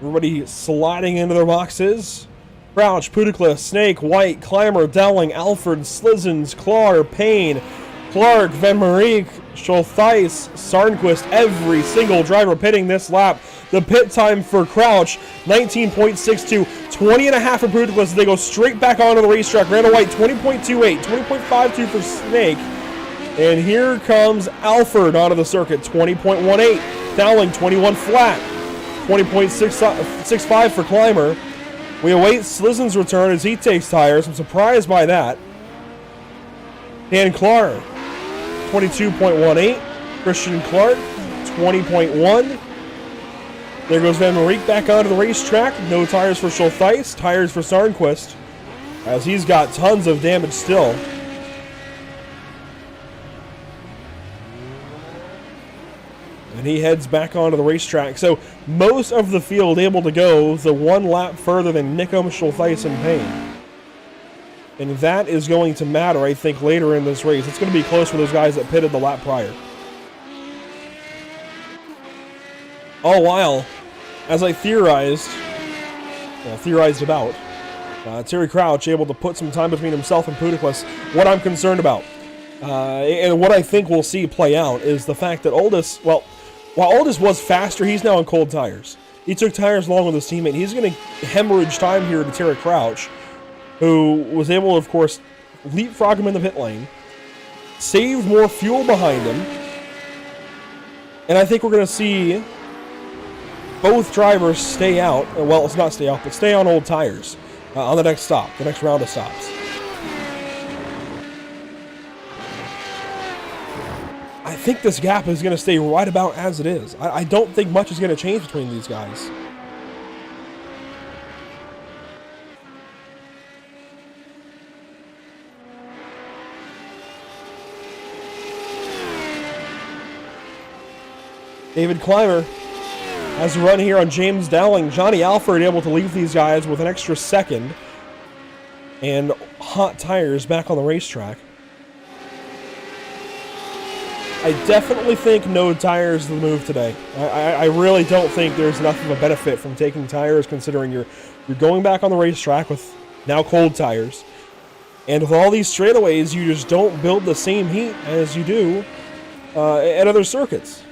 C: Everybody sliding into their boxes. Crouch, Puticlis, Snake, White, Clymer, Dowling, Alford, Slizens, Clar, Payne, Clark, Van Mariek, Schultheis, Sarnquist, every single driver pitting this lap. The pit time for Crouch, 19.62, 20.5 for Puticlis. They go straight back onto the racetrack. Randall White, 20.28, 20.52 for Snake. And here comes Alford onto the circuit, 20.18. Dowling, 21 flat. 20.65 for Clymer. We await Slizen's return as he takes tires. I'm surprised by that. Dan Clark, 22.18. Christian Clark, 20.1. There goes Van Mariek back onto the racetrack. No tires for Schultheis, tires for Sarnquist, as he's got tons of damage still. And he heads back onto the racetrack. So most of the field able to go the one lap further than Nickum, Schultheis, and Payne. And that is going to matter, I think, later in this race. It's going to be close for those guys that pitted the lap prior. All while, as I theorized about, Terry Crouch able to put some time between himself and Puticlis. What I'm concerned about, and what I think we'll see play out, is the fact that Aldous, well, while Aldous was faster, he's now on cold tires. He took tires along with his teammate. He's going to hemorrhage time here to Terry Crouch, who was able to, of course, leapfrog him in the pit lane, saved more fuel behind him, and I think we're going to see both drivers stay out. Well, it's not stay out, but stay on old tires on the next stop, the next round of stops. I think this gap is going to stay right about as it is. I don't think much is going to change between these guys. David Clymer has a run here on James Dowling. Johnny Alford able to leave these guys with an extra second and hot tires back on the racetrack. I definitely think no tires is the move today. I really don't think there's enough of a benefit from taking tires, considering you're going back on the racetrack with now cold tires. And with all these straightaways, you just don't build the same heat as you do at other circuits.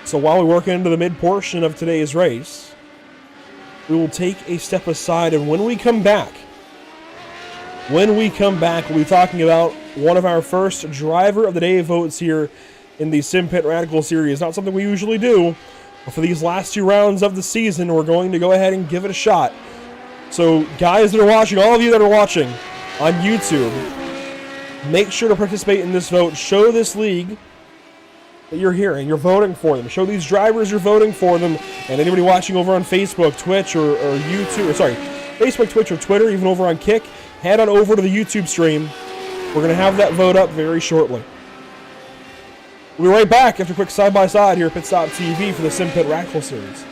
C: So while we work into the mid portion of today's race, we will take a step aside, and when we come back, we'll be talking about one of our first Driver of the Day votes here in the Simpit Radical Series. Not something we usually do, but for these last two rounds of the season, we're going to go ahead and give it a shot. So guys that are watching, all of you that are watching on YouTube, make sure to participate in this vote. Show this league that you're here and you're voting for them. Show these drivers you're voting for them. And anybody watching over on Facebook, Twitch, or YouTube, or sorry, Facebook, Twitch, or Twitter, even over on Kick, head on over to the YouTube stream. We're going to have that vote up very shortly. We'll be right back after a quick side-by-side here at Pit Stop TV for the Simpit Radical Series.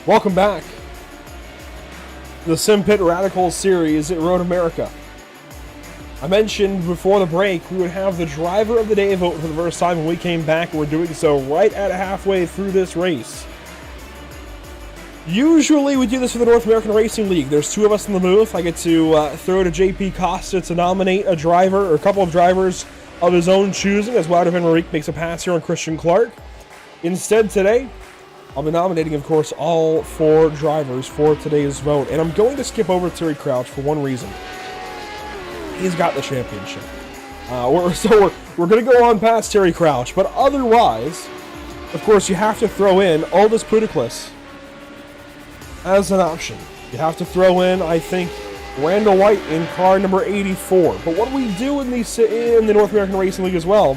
C: Welcome back. The Simpit Radical series at Road America. I mentioned before the break we would have the driver of the day vote for the first time when we came back, and we're doing so right at halfway through this race. Usually we do this for the North American Racing League. There's two of us in the booth. I get to throw to JP Costa to nominate a driver, or a couple of drivers of his own choosing, as Wouter Van Mariek makes a pass here on Christian Clark. Instead today, I'll be nominating, of course, all four drivers for today's vote. And I'm going to skip over Terry Crouch for one reason. He's got the championship. We're going to go on past Terry Crouch. But otherwise, of course, you have to throw in Aldis Puteklis as an option. You have to throw in, I think, Randall White in car number 84. But what we do in the North American Racing League as well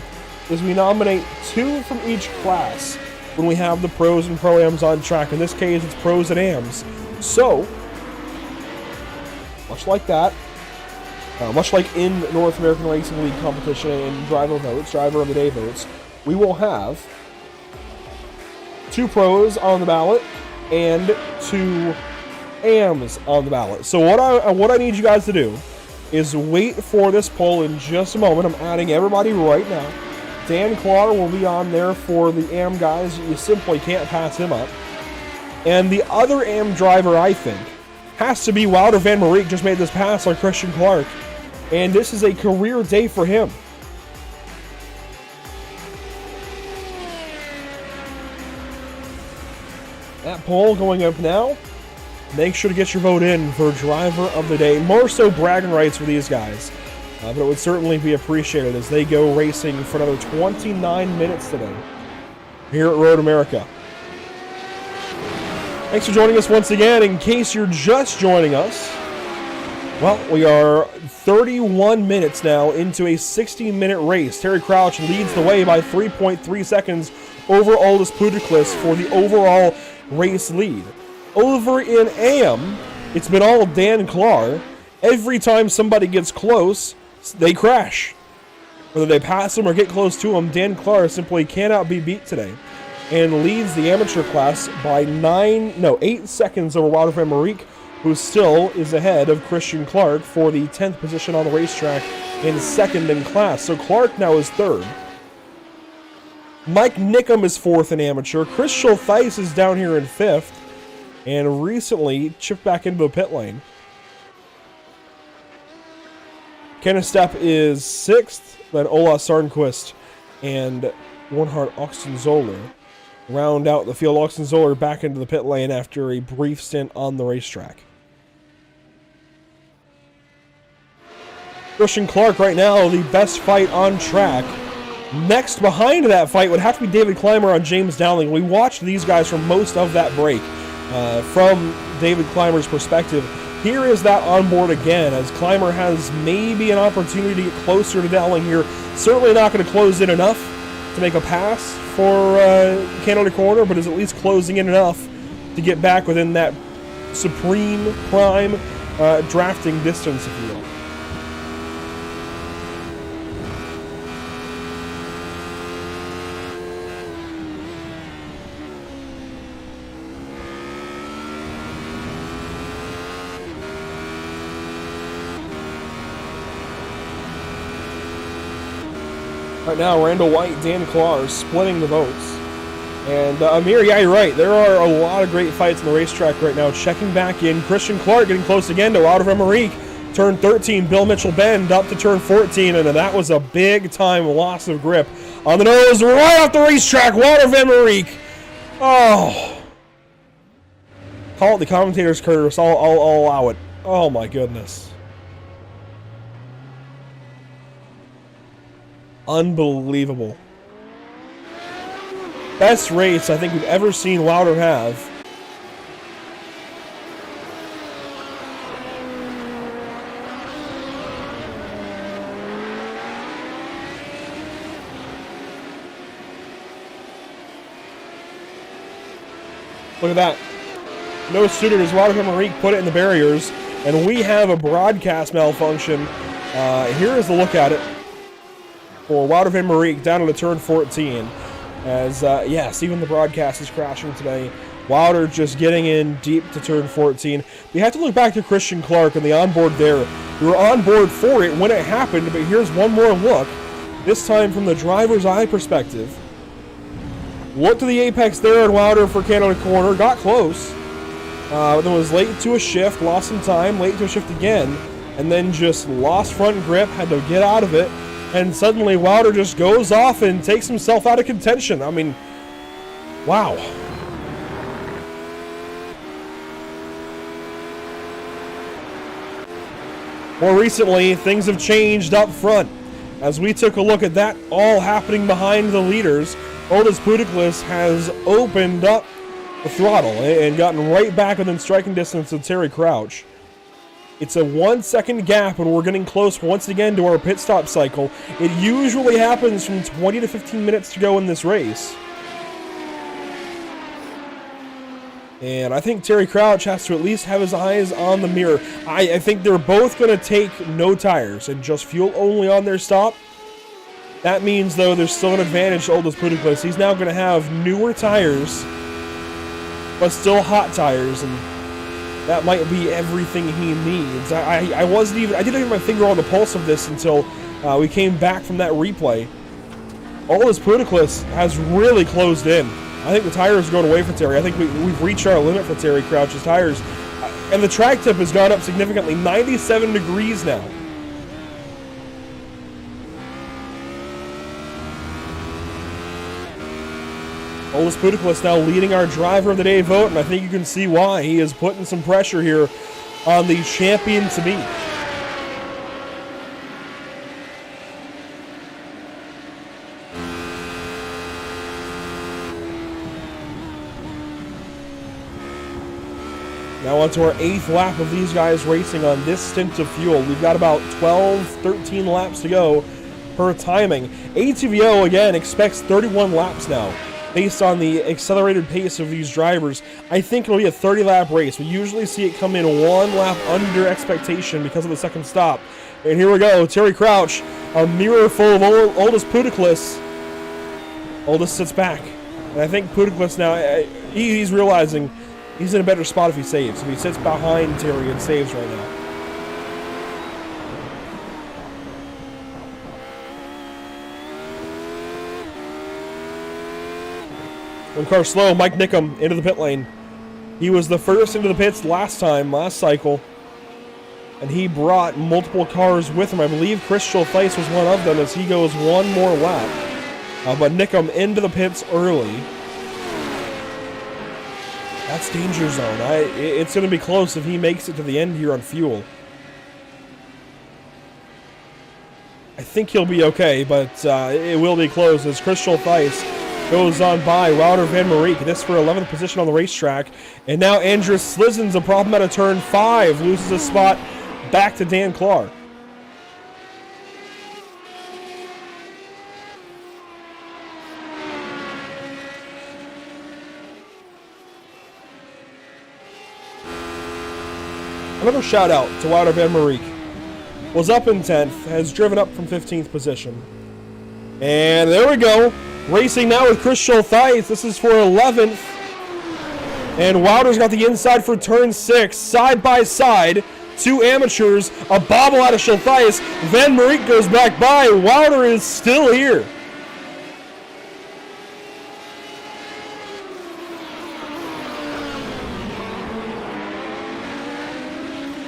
C: is we nominate two from each class when we have the pros and pro-ams on track. In this case, it's pros and ams. So, much like that, much like in North American Racing League competition and driver of the day votes, we will have two pros on the ballot and two ams on the ballot. So what I need you guys to do is wait for this poll in just a moment. I'm adding everybody right now. Dan Clark will be on there for the AM guys. You simply can't pass him up. And the other AM driver, I think, has to be Wouter Van Mariek. Just made this pass on Christian Clark. And this is a career day for him. That poll going up now. Make sure to get your vote in for driver of the day. More so bragging rights for these guys. But it would certainly be appreciated as they go racing for another 29 minutes today here at Road America. Thanks for joining us once again. In case you're just joining us, well, we are 31 minutes now into a 60-minute race. Terry Crouch leads the way by 3.3 seconds over Aldis Puteklis for the overall race lead. Over in AM, it's been all Dan Clark. Every time somebody gets close, they crash. Whether they pass him or get close to him, Dan Clark simply cannot be beat today and leads the amateur class by 8 seconds over Wouter Van Mariek, who still is ahead of Christian Clark for the 10th position on the racetrack and second in class. So Clark now is third. Mike Nickham is fourth in amateur. Chris Schultheis is down here in fifth and recently chipped back into the pit lane. Kenneth Stepp is sixth, then Ola Sarnquist and Warnhard Oxenzoller round out the field. Oxenzoller back into the pit lane after a brief stint on the racetrack. Christian Clark right now, the best fight on track. Next behind that fight would have to be David Clymer on James Dowling. We watched these guys for most of that break. From David Clymer's perspective, here is that on board again, as Clymer has maybe an opportunity to get closer to Dowling here. Certainly not going to close in enough to make a pass for Canada Corner, but is at least closing in enough to get back within that supreme prime drafting distance, if you will. Right now, Randall White, Dan Clark splitting the votes. And Amir, yeah, you're right. There are a lot of great fights on the racetrack right now. Checking back in, Christian Clark getting close again to Wouter Van Mariek. Turn 13, Bill Mitchell Bend up to turn 14, and that was a big-time loss of grip. On the nose, right off the racetrack, Wouter Van Mariek. Oh. Call it the commentator's curse. I'll allow it. Oh, my goodness. Unbelievable. Best race I think we've ever seen Wouter have. Look at that. No suited as Wouter Van Mariek put it in the barriers, and we have a broadcast malfunction. Here is the look at it for Wouter Van Mariek down to turn 14. As, yes, even the broadcast is crashing today. Wilder just getting in deep to turn 14. We have to look back to Christian Clark and the onboard there. We were on board for it when it happened, but here's one more look, this time from the driver's eye perspective. Look to the apex there, and Wilder for Canada corner, got close. Then was late to a shift, lost some time, late to a shift again, and then just lost front grip, had to get out of it, and suddenly Wilder just goes off and takes himself out of contention. I mean, wow. More recently, things have changed up front. As we took a look at that all happening behind the leaders, Aldous Putiklis has opened up the throttle and gotten right back within striking distance of Terry Crouch. It's a 1 second gap, and we're getting close once again to our pit stop cycle. It usually happens from 20 to 15 minutes to go in this race. And I think Terry Crouch has to at least have his eyes on the mirror. I think they're both going to take no tires and just fuel only on their stop. That means, though, there's still an advantage to Aldous Putiklis. He's now going to have newer tires, but still hot tires, and that might be everything he needs. I didn't have my finger on the pulse of this until we came back from that replay. Aldous Putiklis has really closed in. I think the tires are going away for Terry. I think we've reached our limit for Terry Crouch's tires. And the track temp has gone up significantly, 97 degrees now. Aldous Putiklis now leading our driver of the day vote, and I think you can see why. He is putting some pressure here on the champion to beat. Now onto our 8th lap of these guys racing on this stint of fuel. We've got about 12, 13 laps to go per timing. ATVO, again, expects 31 laps now. Based on the accelerated pace of these drivers, I think it'll be a 30-lap race. We usually see it come in 1 lap under expectation because of the second stop. And here we go, Terry Crouch, a mirror full of Aldous Putiklis. Aldous sits back. And I think Putiklis now, he's realizing he's in a better spot if he saves. If he sits behind Terry and saves right now. One car slow, Mike Nickum into the pit lane. He was the first into the pits last cycle. And he brought multiple cars with him. I believe Chris Schultheis was one of them as he goes one more lap. But Nickum into the pits early. That's danger zone. It's going to be close if he makes it to the end here on fuel. I think he'll be okay, but it will be close as Chris Schultheis goes on by Wouter Van Mariek. This for 11th position on the racetrack. And now Andrus Slissen's a problem out of turn 5. Loses a spot back to Dan Clark. Another shout out to Wouter Van Mariek. Was up in 10th, has driven up from 15th position. And there we go. Racing now with Chris Schultheis. This is for 11th. And Wouter's got the inside for turn 6. Side by side. 2 amateurs. A bobble out of Schultheis. Van Mariek goes back by. Wouter is still here.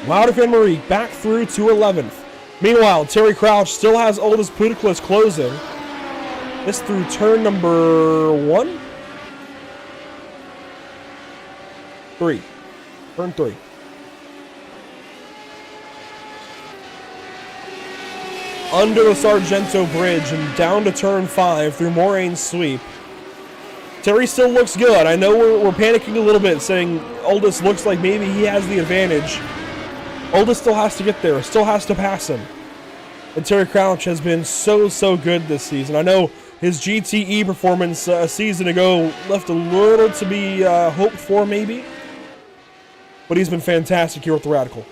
C: Wouter Van Mariek back through to 11th. Meanwhile, Terry Crouch still has Aldous Putiklis closing. This through turn number 1? 3. Turn 3. Under the Sargento Bridge and down to turn 5 through Moraine's sweep. Terry still looks good. I know we're panicking a little bit, saying Aldous looks like maybe he has the advantage. Aldous still has to get there, still has to pass him. And Terry Crouch has been so good this season. I know his GTE performance a season ago left a little to be hoped for, maybe. But he's been fantastic here with the Radical.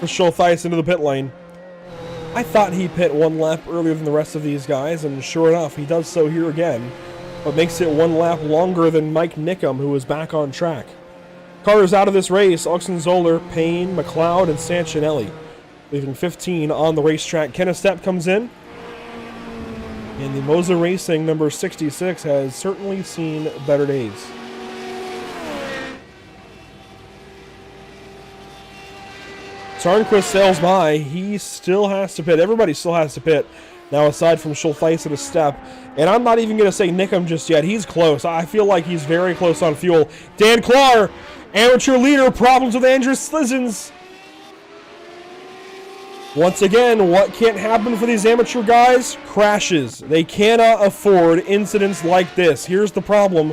C: for Schultheis into the pit lane. I thought he'd pit one lap earlier than the rest of these guys, and sure enough, he does so here again, but makes it one lap longer than Mike Nickum, who is back on track. Cars out of this race: Oxenzoller, Payne, McLeod, and Sancinelli, leaving 15 on the racetrack. Kenneth Stepp comes in, and the Moza Racing number 66 has certainly seen better days. Sarnquist sails by. He still has to pit. Everybody still has to pit now, aside from Schultheis and a Stepp. And I'm not even going to say Nickum just yet. He's close. I feel like he's very close on fuel. Dan Clark, amateur leader, problems with Andrew Slizens. Once again, what can't happen for these amateur guys? Crashes. They cannot afford incidents like this. Here's the problem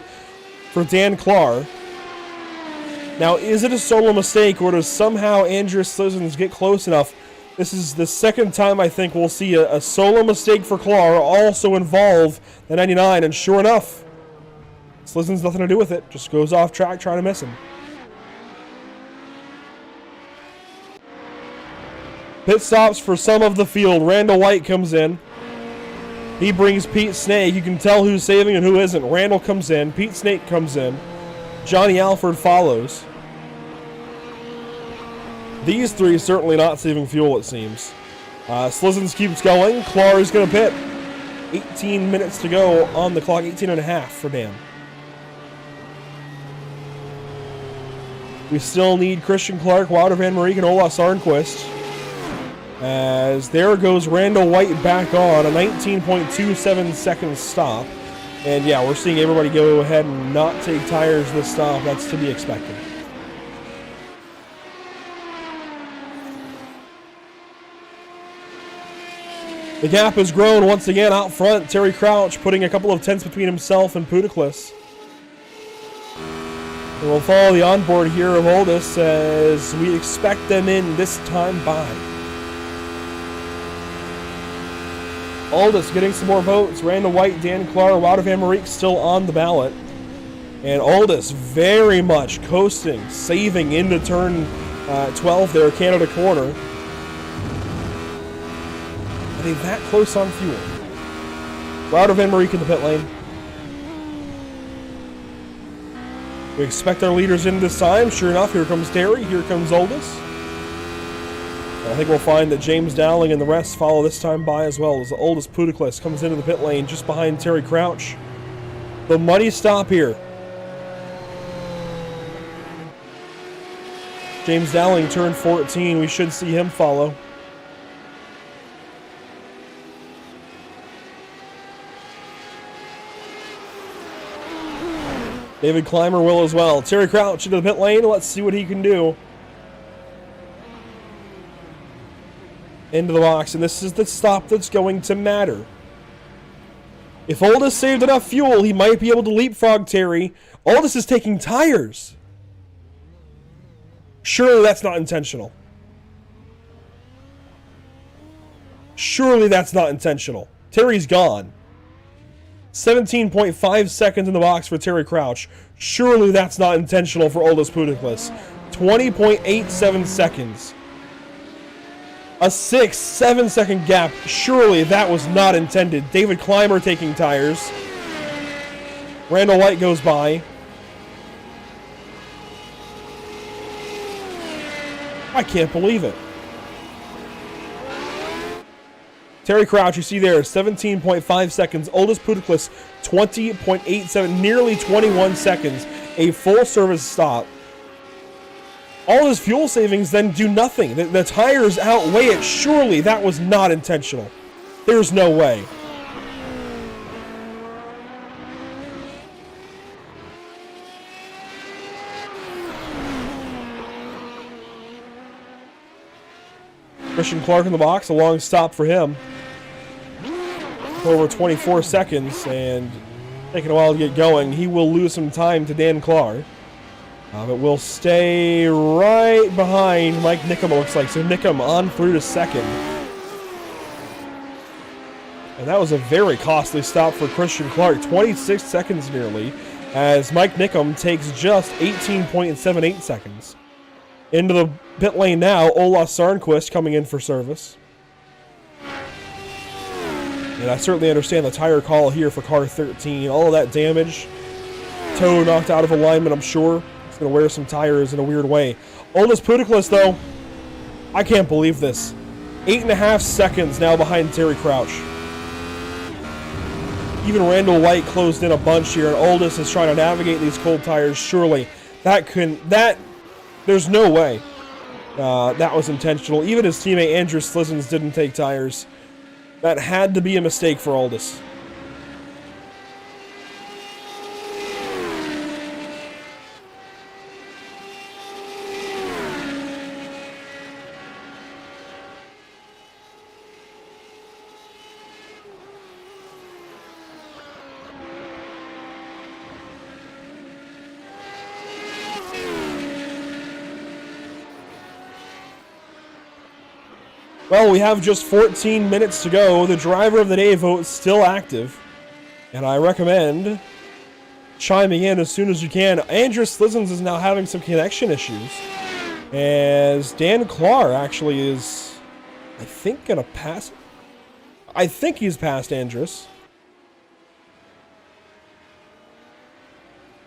C: for Dan Clark. Now, is it a solo mistake, or does somehow Andrew Slizens get close enough? This is the second time I think we'll see a solo mistake for Clark also involve the 99, and sure enough, Slizens nothing to do with it. Just goes off track trying to miss him. Pit stops for some of the field. Randall White comes in. He brings Pete Snake. You can tell who's saving and who isn't. Randall comes in. Pete Snake comes in. Johnny Alford follows. These three certainly not saving fuel, it seems. Slizens keeps going. Clark is going to pit. 18 minutes to go on the clock. 18 and a half for Dan. We still need Christian Clark, Wouter Van Mariek, and Ola Sarnquist. As there goes Randall White back on. A 19.27 second stop. And yeah, we're seeing everybody go ahead and not take tires this stop. That's to be expected. The gap has grown once again out front. Terry Crouch putting a couple of tenths between himself and Puticlus. We'll follow the onboard here of Oldest as we expect them in this time by. Oldest getting some more votes. Randall White, Dan Clark, Wouter Van Mariek still on the ballot. And Oldest very much coasting, saving into turn 12 there, Canada corner. Are they that close on fuel? Wouter Van Mariek in the pit lane. We expect our leaders in this time. Sure enough, here comes Terry. Here comes Oldest. And I think we'll find that James Dowling and the rest follow this time by as well, as the Oldest Puticlus comes into the pit lane just behind Terry Crouch. The muddy stop here. James Dowling turned 14. We should see him follow. David Clymer will as well. Terry Crouch into the pit lane. Let's see what he can do. Into the box, and this is the stop that's going to matter. If Oldest saved enough fuel, he might be able to leapfrog Terry. Oldest is taking tires. Surely that's not intentional. Surely that's not intentional. Terry's gone. 17.5 seconds in the box for Terry Crouch. Surely that's not intentional for Oldest Puticlus. 20.87 seconds. A 6-7 second gap. Surely that was not intended. David Clymer taking tires. Randall White goes by. I can't believe it. Terry Crouch, you see there, 17.5 seconds. Oldest Puticlus, 20.87, nearly 21 seconds. A full service stop. All his fuel savings then do nothing. The tires outweigh it. Surely that was not intentional. There's no way. Christian Clark in the box, a long stop for him. Over 24 seconds and taking a while to get going. He will lose some time to Dan Clark. But will stay right behind Mike Nickum, it looks like. So Nickum on through to second. And that was a very costly stop for Christian Clark. 26 seconds nearly, as Mike Nickum takes just 18.78 seconds. Into the pit lane now, Ola Sarnquist coming in for service. And I certainly understand the tire call here for car 13. All of that damage. Toe knocked out of alignment, I'm sure. It's going to wear some tires in a weird way. Aldis Puticlis, though, I can't believe this. 8.5 seconds now behind Terry Crouch. Even Randall White closed in a bunch here, and Aldis is trying to navigate these cold tires. Surely, there's no way that was intentional. Even his teammate Andrew Slizens didn't take tires. That had to be a mistake for Aldis. Well, we have just 14 minutes to go. The driver of the day vote is still active. And I recommend chiming in as soon as you can. Andrew Slizens is now having some connection issues. As Dan Clark actually is, I think, going to pass. I think he's passed Andrus.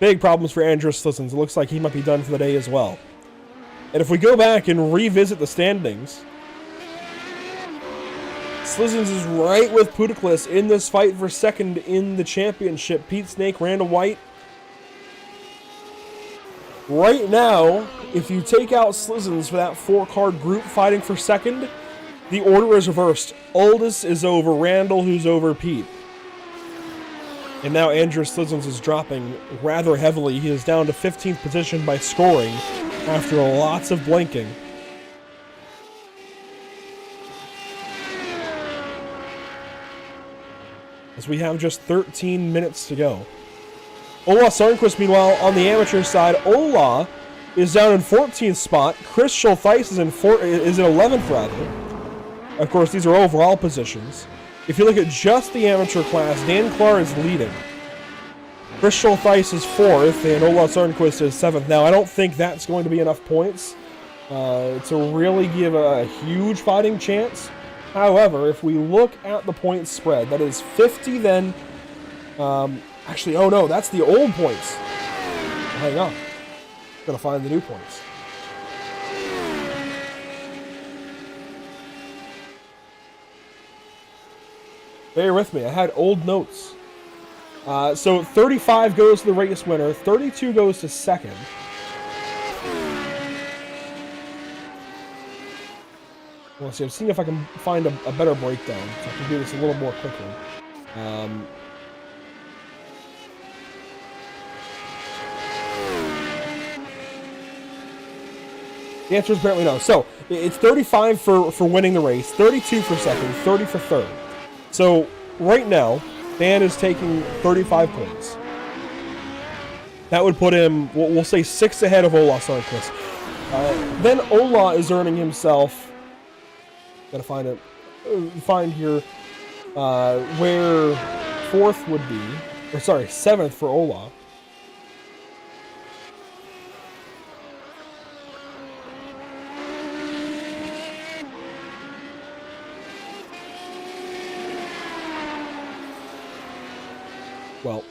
C: Big problems for Andrew Slizens. It looks like he might be done for the day as well. And if we go back and revisit the standings, Slizens is right with Puticlis in this fight for second in the championship. Pete Snake, Randall White. Right now, if you take out Slizens for that 4-card group fighting for second, the order is reversed. Aldis is over Randall, who's over Pete. And now Andrew Slizens is dropping rather heavily. He is down to 15th position by scoring after lots of blinking. As we have just 13 minutes to go. Ola Sarnquist, meanwhile, on the amateur side, Ola is down in 14th spot. Chris Schultheis is in 11th, rather. Of course, these are overall positions. If you look at just the amateur class, Dan Clark is leading. Chris Schultheis is 4th, and Ola Sarnquist is 7th. Now, I don't think that's going to be enough points to really give a huge fighting chance. However, if we look at the point spread, that is 50 then. Actually, oh no, that's the old points. Hang on. Gotta find the new points. Bear with me, I had old notes. So 35 goes to the race winner, 32 goes to second. Let's see, I'm seeing if I can find a better breakdown, so I can do this a little more quickly. The answer is apparently no. So, it's 35 for winning the race, 32 for second, 30 for third. So, right now, Dan is taking 35 points. That would put him, we'll say, 6 ahead of Ola Sarnquist. Then Ola is earning himself... Gotta find here where 4th would be, or sorry, 7th for Ola. Well,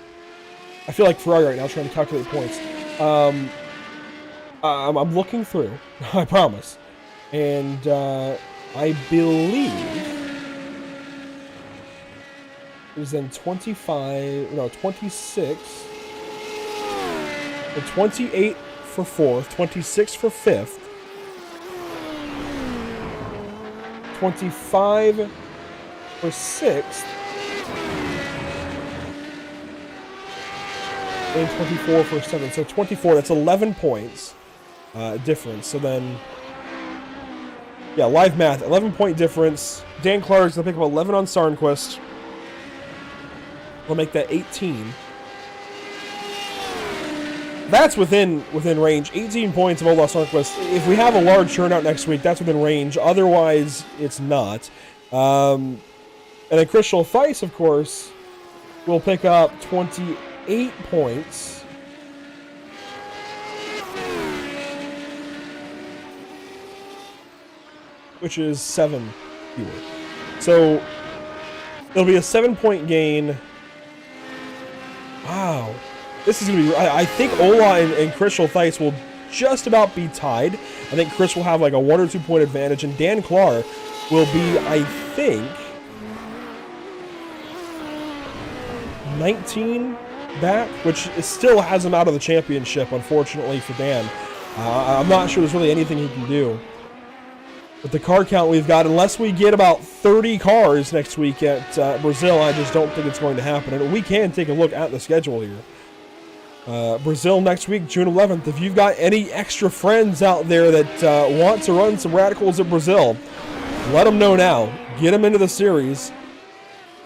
C: I feel like Ferrari right now trying to calculate points. I'm looking through, I promise, and I believe it was then 26, and 28 for 4th, 26 for 5th, 25 for 6th, and 24 for 7th. So 24, that's 11 points difference. So then... yeah, live math, 11-point difference. Dan Clark's going to pick up 11 on Sarnquist. We'll make that 18. That's within range. 18 points of Ola Sarnquist. If we have a large turnout next week, that's within range. Otherwise, it's not. And then Chris Schultheis, of course, will pick up 28 points. which is 7 fewer. So it'll be a 7-point gain. Wow. This is going to be... I think Ola and Chris Schultheis will just about be tied. I think Chris will have like a 1 or 2 point advantage, and Dan Clark will be, I think, 19 back, which still has him out of the championship, unfortunately for Dan. I'm not sure there's really anything he can do. With the car count we've got, unless we get about 30 cars next week at Brazil, I just don't think it's going to happen. And we can take a look at the schedule here. Brazil next week, June 11th. If you've got any extra friends out there that want to run some radicals at Brazil, let them know now. Get them into the series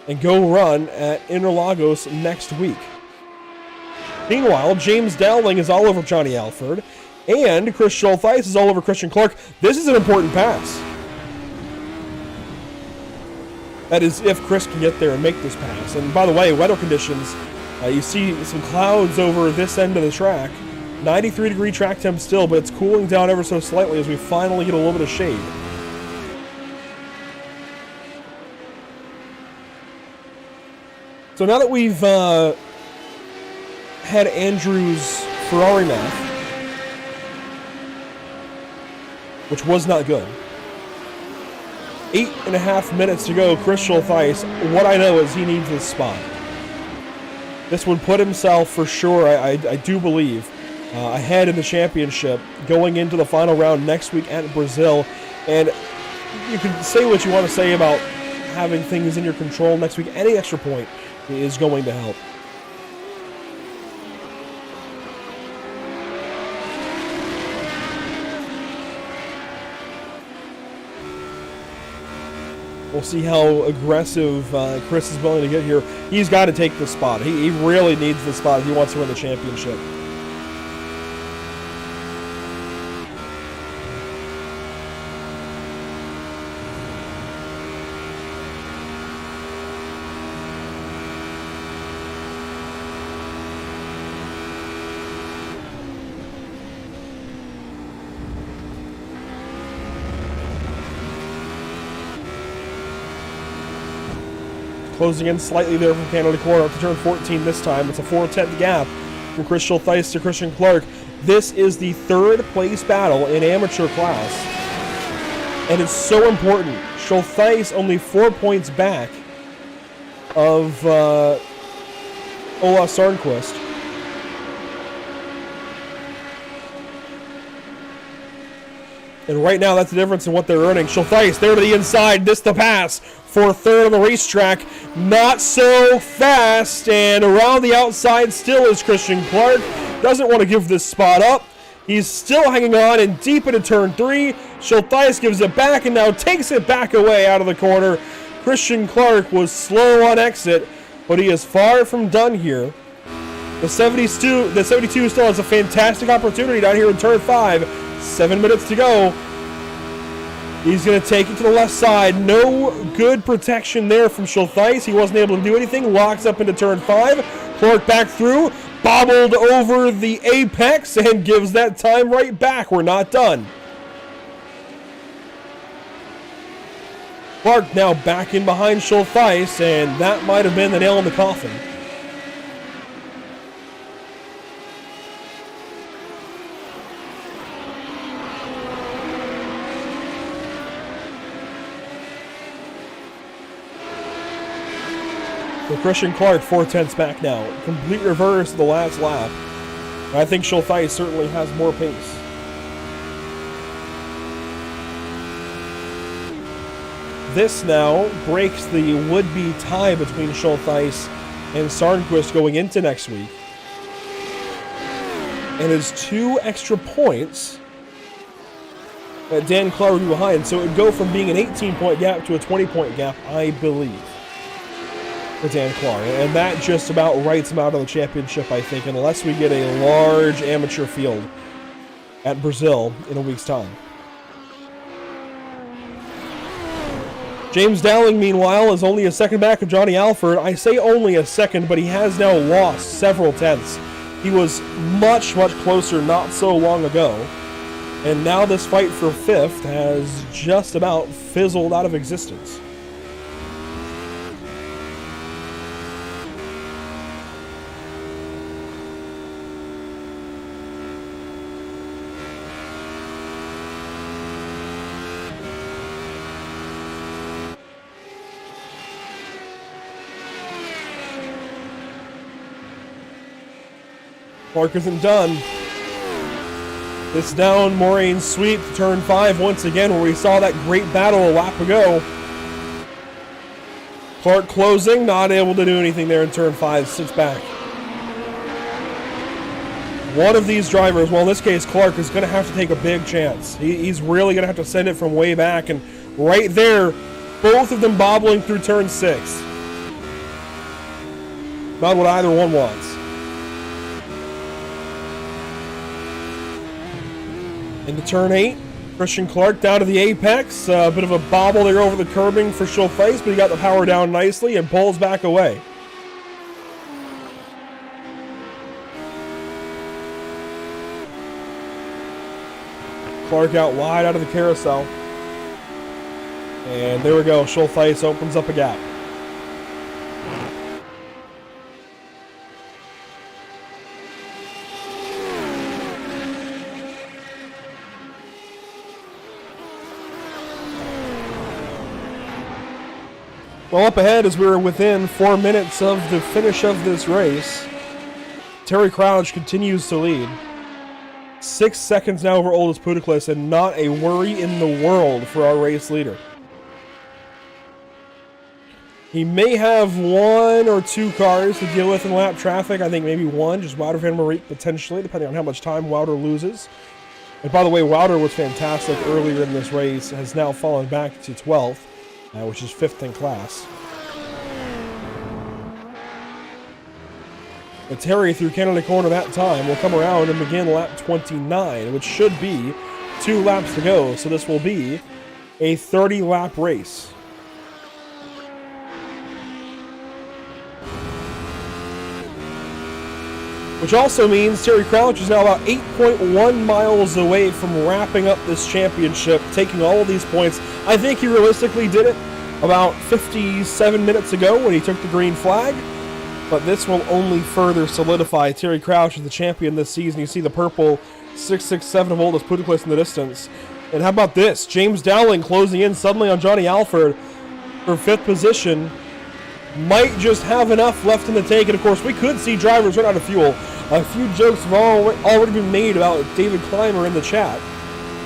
C: and go run at Interlagos next week. Meanwhile, James Dowling is all over Johnny Alford, and Chris Schultheis is all over Christian Clark. This is an important pass. That is, if Chris can get there and make this pass. And by the way, weather conditions, you see some clouds over this end of the track. 93-degree track temp still, but it's cooling down ever so slightly as we finally get a little bit of shade. So now that we've had Andrew's Ferrari math, which was not good. 8.5 minutes to go. Chris Schultheis, what I know is he needs this spot. This would put himself for sure, I do believe, ahead in the championship going into the final round next week at Brazil. And you can say what you want to say about having things in your control next week. Any extra point is going to help. We'll see how aggressive Chris is willing to get here. He's got to take the spot. He really needs the spot if he wants to win the championship. Closing in slightly there from Canada Corner up to turn 14 this time. It's a 4/10 gap from Chris Schultheis to Christian Clark. This is the third place battle in amateur class. And it's so important. Schultheis only 4 points back of Ola Sarnquist. And right now, that's the difference in what they're earning. Schultheis there to the inside. This the pass for third on the racetrack. Not so fast. And around the outside still is Christian Clark. Doesn't want to give this spot up. He's still hanging on and deep into turn 3. Schultheis gives it back and now takes it back away out of the corner. Christian Clark was slow on exit, but he is far from done here. The 72 still has a fantastic opportunity down here in turn 5. 7 minutes to go. He's going to take it to the left side. No good protection there from Schultheis. He wasn't able to do anything. Locks up into turn 5. Clark back through. Bobbled over the apex and gives that time right back. We're not done. Clark now back in behind Schultheis, and that might have been the nail in the coffin. So Christian Clark 4/10 back now. Complete reverse of the last lap. I think Schultheis certainly has more pace. This now breaks the would-be tie between Schultheis and Sarnquist going into next week. And is 2 extra points that Dan Clark would be behind. So it would go from being an 18-point gap to a 20-point gap, I believe, for Dan Clark. And that just about writes him out of the championship, I think, unless we get a large amateur field at Brazil in a week's time. James Dowling, meanwhile, is only a second back of Johnny Alford. I say only a second, but he has now lost several tenths. He was much, much closer not so long ago. And now this fight for 5th has just about fizzled out of existence. Clark isn't done. It's down Moraine's sweep to turn 5 once again, where we saw that great battle a lap ago. Clark closing, not able to do anything there in turn 5, sits back. One of these drivers, well in this case Clark, is going to have to take a big chance. He's really going to have to send it from way back, and right there, both of them bobbling through turn 6. Not what either one wants. Into turn 8, Christian Clark down to the apex. A bit of a bobble there over the curbing for Schultheis, but he got the power down nicely and pulls back away. Clark out wide out of the carousel. And there we go, Schultheis opens up a gap. Well, up ahead as we're within 4 minutes of the finish of this race, Terry Crouch continues to lead. 6 seconds now over Oldest Puticlus, and not a worry in the world for our race leader. He may have 1 or 2 cars to deal with in lap traffic. I think maybe 1, just Wouter van Mariek potentially, depending on how much time Wouter loses. And by the way, Wouter was fantastic earlier in this race, has now fallen back to 12th. Which is 5th in class. But Terry through Canada Corner that time will come around and begin lap 29, which should be 2 laps to go. So this will be a 30-lap race. Which also means Terry Crouch is now about 8.1 miles away from wrapping up this championship, taking all of these points. I think he realistically did it about 57 minutes ago when he took the green flag, but this will only further solidify Terry Crouch as the champion this season. You see the purple 667 of Oldest Puticlus in the distance. And how about this? James Dowling closing in suddenly on Johnny Alford for 5th position. Might just have enough left in the tank, and of course we could see drivers run out of fuel. A few jokes have already been made about David Clymer in the chat.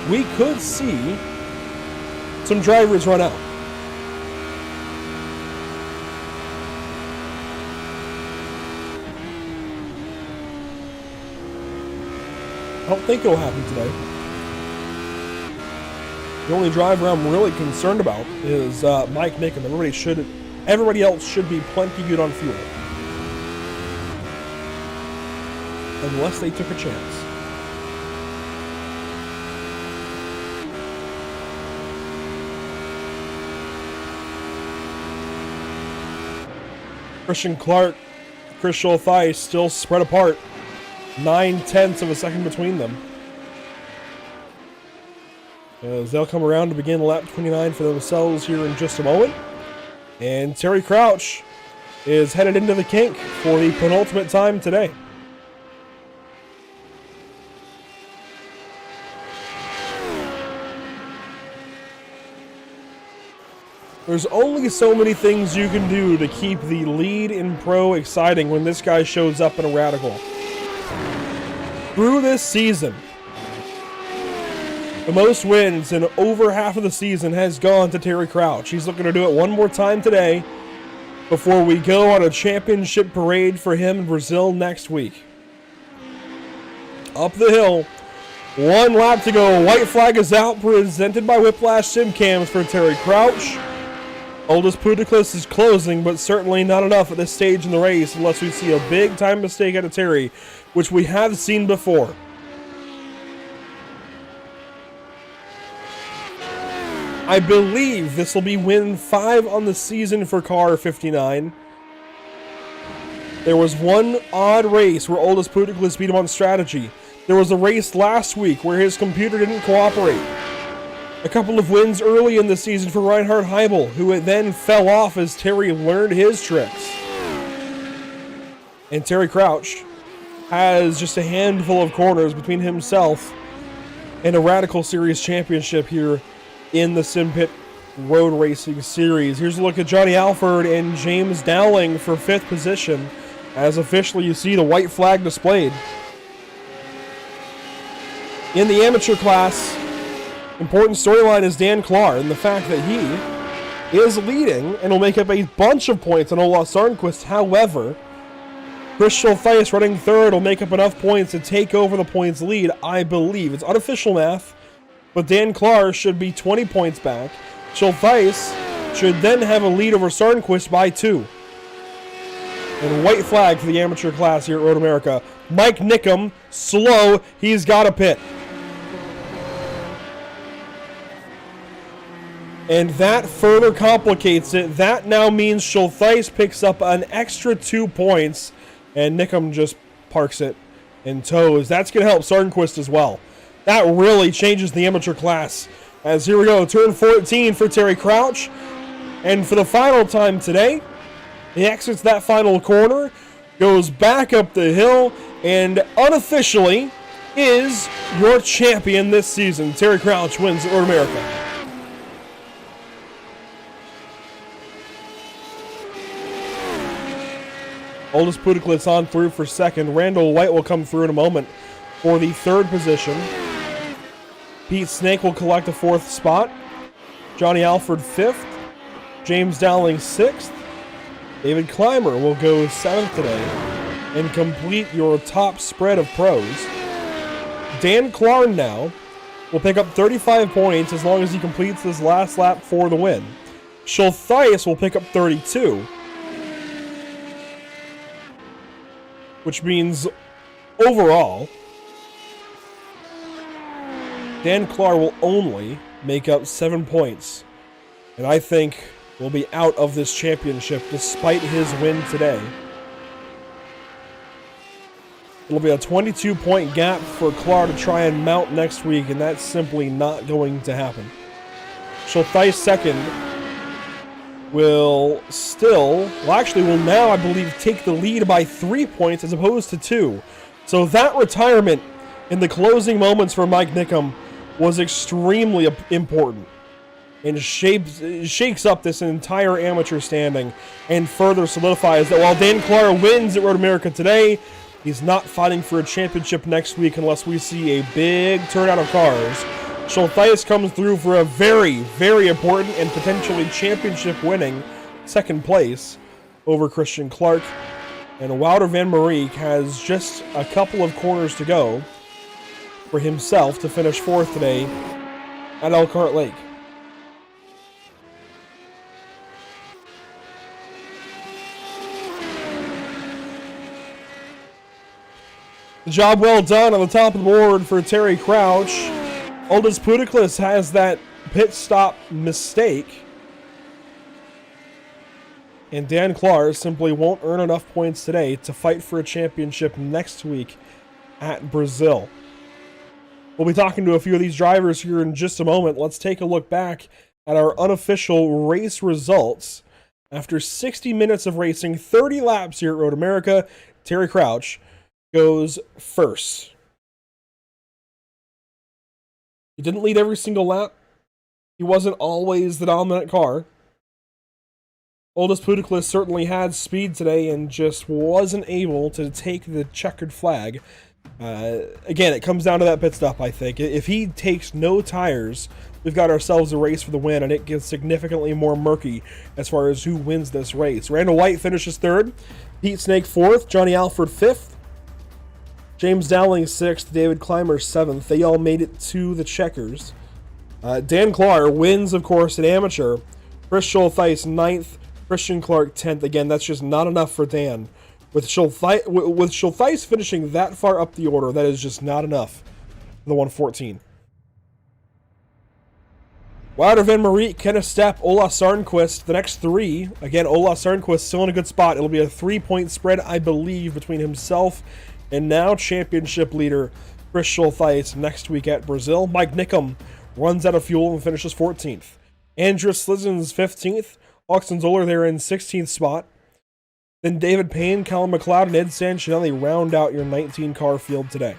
C: We could see some drivers run out. I don't think it'll happen today. The only driver I'm really concerned about is Mike Mickham. Everybody else should be plenty good on fuel. Unless they took a chance. Christian Clark, Chris Schultheis still spread apart. 9/10 of a second between them. As they'll come around to begin lap 29 for themselves here in just a moment. And Terry Crouch is headed into the kink for the penultimate time today. There's only so many things you can do to keep the lead in pro exciting when this guy shows up in a radical. Through this season, the most wins in over half of the season has gone to Terry Crouch. He's looking to do it one more time today before we go on a championship parade for him in Brazil next week. Up the hill, 1 lap to go. White flag is out, presented by Whiplash Sim Cams for Terry Crouch. Oldest Puticlus is closing, but certainly not enough at this stage in the race unless we see a big time mistake out of Terry, which we have seen before. I believe this will be win 5 on the season for car 59. There was one odd race where Oldest Puticlus beat him on strategy. There was a race last week where his computer didn't cooperate. A couple of wins early in the season for Reinhard Heibel, who then fell off as Terry learned his tricks. And Terry Crouch has just a handful of corners between himself and a Radical Series championship here in the Simpit Road Racing Series. Here's a look at Johnny Alford and James Dowling for 5th position, as officially you see the white flag displayed. In the amateur class, important storyline is Dan Klar, and the fact that he is leading and will make up a bunch of points on Ola Sarnquist. However, Chris Schultheis running 3rd will make up enough points to take over the points lead, I believe. It's unofficial math, but Dan Klar should be 20 points back. Schultheis should then have a lead over Sarnquist by 2. And white flag for the amateur class here at Road America. Mike Nickum, slow, he's got a pit. And that further complicates it. That now means Schultheis picks up an extra 2 points, and Nickum just parks it and toes. That's going to help Sarnquist as well. That really changes the amateur class. As here we go, turn 14 for Terry Crouch. And for the final time today, he exits that final corner, goes back up the hill, and unofficially is your champion this season. Terry Crouch wins Road America. Aldous Pudiklitz on through for 2nd. Randall White will come through in a moment for the 3rd position. Pete Snake will collect a 4th spot. Johnny Alford 5th. James Dowling 6th. David Clymer will go 7th today and complete your top spread of pros. Dan Klarn now will pick up 35 points as long as he completes this last lap for the win. Schultheis will pick up 32. Which means, overall, Dan Klar will only make up 7 points. And I think will be out of this championship despite his win today. It'll be a 22-point gap for Klar to try and mount next week, and that's simply not going to happen. Schultheis 2nd will now, I believe, take the lead by 3 points as opposed to 2. So that retirement in the closing moments for Mike Nickum was extremely important and shakes up this entire amateur standing and further solidifies that while Dan Klar wins at Road America today, he's not fighting for a championship next week unless we see a big turnout of cars. Schultheis comes through for a very, very important and potentially championship-winning 2nd place over Christian Clark. And Wouter Van Mariek has just a couple of corners to go for himself to finish 4th today at Elkhart Lake. Job well done on the top of the board for Terry Crouch. Aldous Pudiklitz has that pit stop mistake. And Dan Klar simply won't earn enough points today to fight for a championship next week at Brazil. We'll be talking to a few of these drivers here in just a moment. Let's take a look back at our unofficial race results. After 60 minutes of racing, 30 laps here at Road America, Terry Crouch goes first. He didn't lead every single lap. He wasn't always the dominant car. Aldous Pudiklitz certainly had speed today and just wasn't able to take the checkered flag. Again, it comes down to that pit stop, I think. If he takes no tires, we've got ourselves a race for the win, and it gets significantly more murky as far as who wins this race. Randall White finishes 3rd. Pete Snake 4th. Johnny Alford 5th. James Dowling 6th, David Clymer 7th. They all made it to the checkers. Dan Klar wins, of course, at amateur. Chris Schultheis 9th, Christian Clark 10th. Again, that's just not enough for Dan. With Schultheis finishing that far up the order, that is just not enough for the 114. Wouter Van Mariek, Kenneth Stepp, Ola Sarnquist, the next 3. Again, Ola Sarnquist still in a good spot. It'll be a 3-point spread, I believe, between himself and now championship leader Chris Schultheis next week at Brazil. Mike Nickum runs out of fuel and finishes 14th. Andrew Slizzens 15th. Austin Zoller there in 16th spot. Then David Payne, Callum McLeod, and Ed Sancinelli round out your 19-car field today.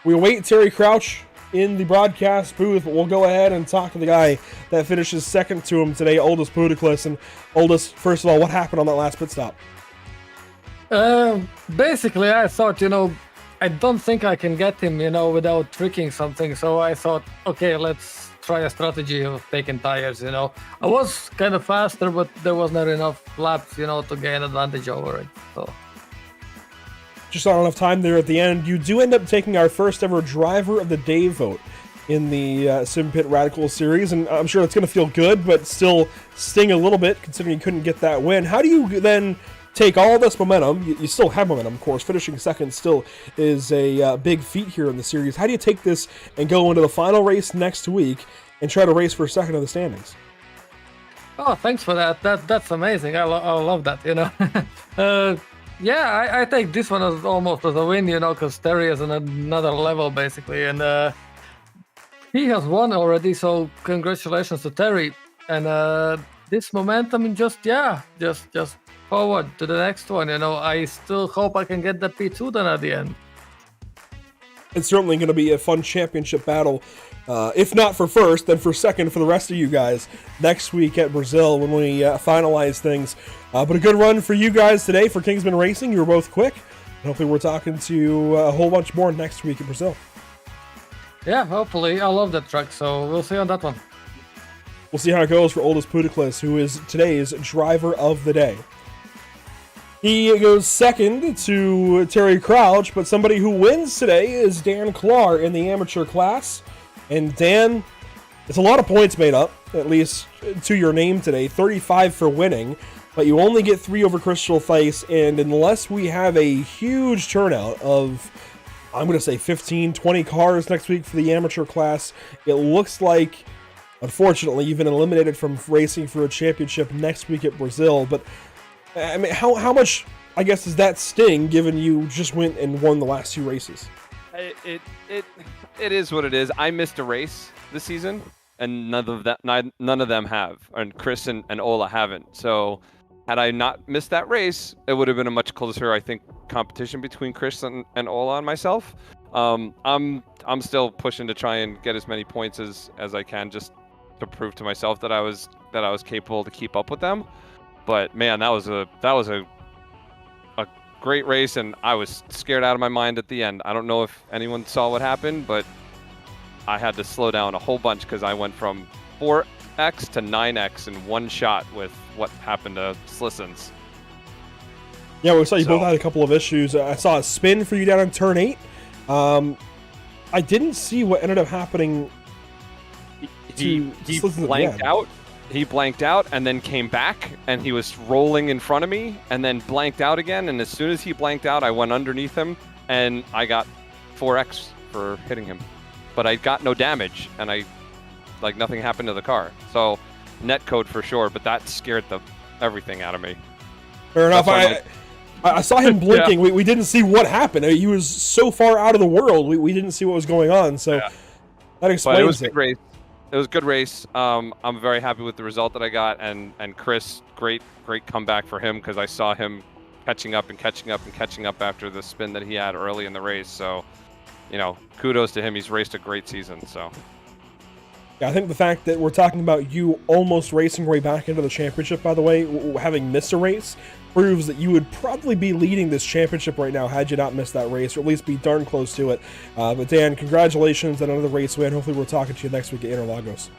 C: We await Terry Crouch in the broadcast booth, but we'll go ahead and talk to the guy that finishes second to him today, Aldis Budaklis. And Aldis, first of all, what happened on that last pit stop?
D: Basically, I thought, I don't think I can get him, without tricking something. So I thought, okay, let's try a strategy of taking tires, I was kind of faster, but there was not enough laps, to gain advantage over it. So
C: just not enough time there at the end. You do end up taking our first ever driver of the day vote in the Simpit Radical series, and I'm sure it's going to feel good, but still sting a little bit considering you couldn't get that win. How do you then take all this momentum? You still have momentum, of course. Finishing second still is a big feat here in the series. How do you take this and go into the final race next week and try to race for second in the standings?
D: Oh, thanks for that. That's amazing. I love that, Yeah, I take this one as almost as a win, because Terry is on another level, basically. And he has won already, so congratulations to Terry. And this momentum, just forward to the next one. I still hope I can get the P2 then at the end.
C: It's certainly going to be a fun championship battle. If not for first, then for second for the rest of you guys next week at Brazil when we finalize things. But a good run for you guys today for Kingsman Racing. You were both quick. And hopefully we're talking to a whole bunch more next week in Brazil.
D: Yeah, hopefully. I love that truck, so we'll see on that one.
C: We'll see how it goes for Aldis Budaklis, who is today's driver of the day. He goes second to Terry Crouch, but somebody who wins today is Dan Klar in the amateur class. And Dan, it's a lot of points made up, at least to your name today. 35 for winning, but you only get 3 over Crystal Thice. And unless we have a huge turnout of, I'm going to say 15, 20 cars next week for the amateur class, it looks like, unfortunately, you've been eliminated from racing for a championship next week at Brazil. But, I mean, how much, I guess, does that sting, given you just went and won the last 2 races?
E: It is what it is. I missed a race this season, and none of them have, and Chris and Ola haven't. So, had I not missed that race, it would have been a much closer, I think, competition between Chris and Ola and myself. I'm still pushing to try and get as many points as I can, just to prove to myself that I was capable to keep up with them. But man, that was a great race, and I was scared out of my mind at the end. I don't know if anyone saw what happened, but I had to slow down a whole bunch because I went from 4x to 9x in one shot with what happened to Slissons.
C: Yeah, we saw you both had a couple of issues. I saw a spin for you down on turn 8. I didn't see what ended up happening.
E: He blanked out. He blanked out and then came back, and he was rolling in front of me and then blanked out again. And as soon as he blanked out, I went underneath him and I got 4x for hitting him. But I got no damage, and nothing happened to the car. So net code for sure, but that scared everything out of me.
C: Fair enough. I saw him blinking. Yeah. We didn't see what happened. He was so far out of the world. We didn't see what was going on. So that explains
E: it. Was a good race. It was a good race. I'm very happy with the result that I got, and Chris, great comeback for him, because I saw him catching up after the spin that he had early in the race. So, kudos to him. He's raced a great season. So,
C: yeah, I think the fact that we're talking about you almost racing way back into the championship, by the way, having missed a race, proves that you would probably be leading this championship right now had you not missed that race, or at least be darn close to it. But Dan, congratulations on another race win. Hopefully we're talking to you next week at Interlagos.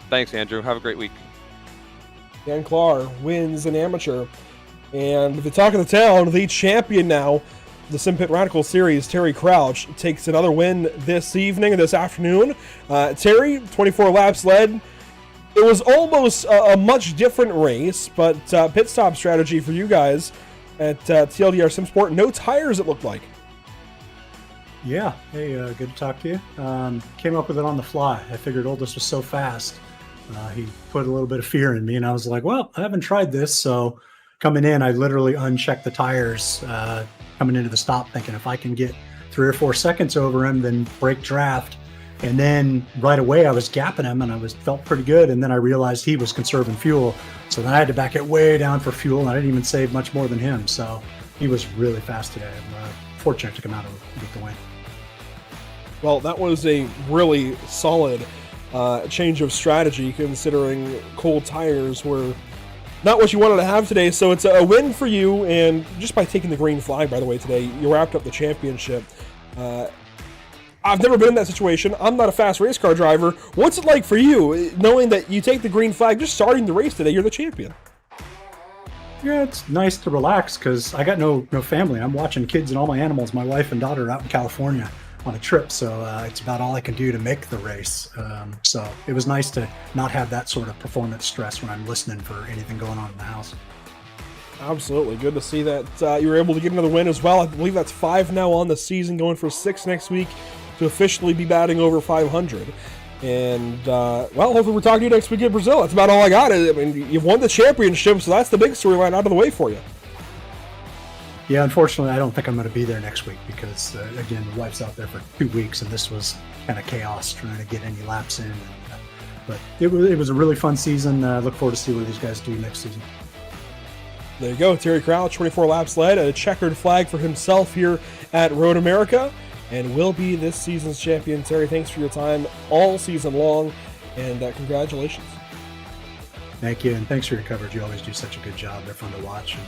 E: Thanks, Andrew. Have a great week.
C: Dan Klar wins an amateur. And if you talk of the town, the champion now, the Simpit Radical Series, Terry Crouch, takes another win this afternoon. Terry, 24 laps led. It was almost a much different race, but pit stop strategy for you guys at TLDR SimSport. No tires, it looked like.
F: Yeah. Hey, good to talk to you. Came up with it on the fly. I figured Aldis was so fast. He put a little bit of fear in me, and I was like, well, I haven't tried this. So coming in, I literally unchecked the tires coming into the stop, thinking if I can get 3 or 4 seconds over him, then break draft. And then right away I was gapping him and felt pretty good. And then I realized he was conserving fuel. So then I had to back it way down for fuel, and I didn't even save much more than him. So he was really fast today. I'm fortunate to come out with the win.
C: Well, that was a really solid change of strategy, considering cold tires were not what you wanted to have today. So it's a win for you, and just by taking the green flag, by the way, today, you wrapped up the championship. I've never been in that situation. I'm not a fast race car driver. What's it like for you, knowing that you take the green flag, just starting the race today, you're the champion?
F: Yeah, it's nice to relax because I got no family. I'm watching kids and all my animals. My wife and daughter are out in California on a trip, so it's about all I can do to make the race. So it was nice to not have that sort of performance stress when I'm listening for anything going on in the house.
C: Absolutely. Good to see that you were able to get another win as well. I believe that's 5 now on the season, going for 6 next week to officially be batting over 500. And, well, hopefully we're talking to you next week in Brazil. That's about all I got. I mean, you've won the championship, so that's the big storyline out of the way for you.
F: Yeah, unfortunately, I don't think I'm going to be there next week because, again, the wife's out there for 2 weeks, and this was kind of chaos trying to get any laps in. But it was a really fun season. Look forward to see what these guys do next season.
C: There you go. Terry Crouch, 24 laps led, a checkered flag for himself here at Road America, and will be this season's champion. Terry, thanks for your time all season long, and congratulations.
F: Thank you, and thanks for your coverage. You always do such a good job. They're fun to watch, and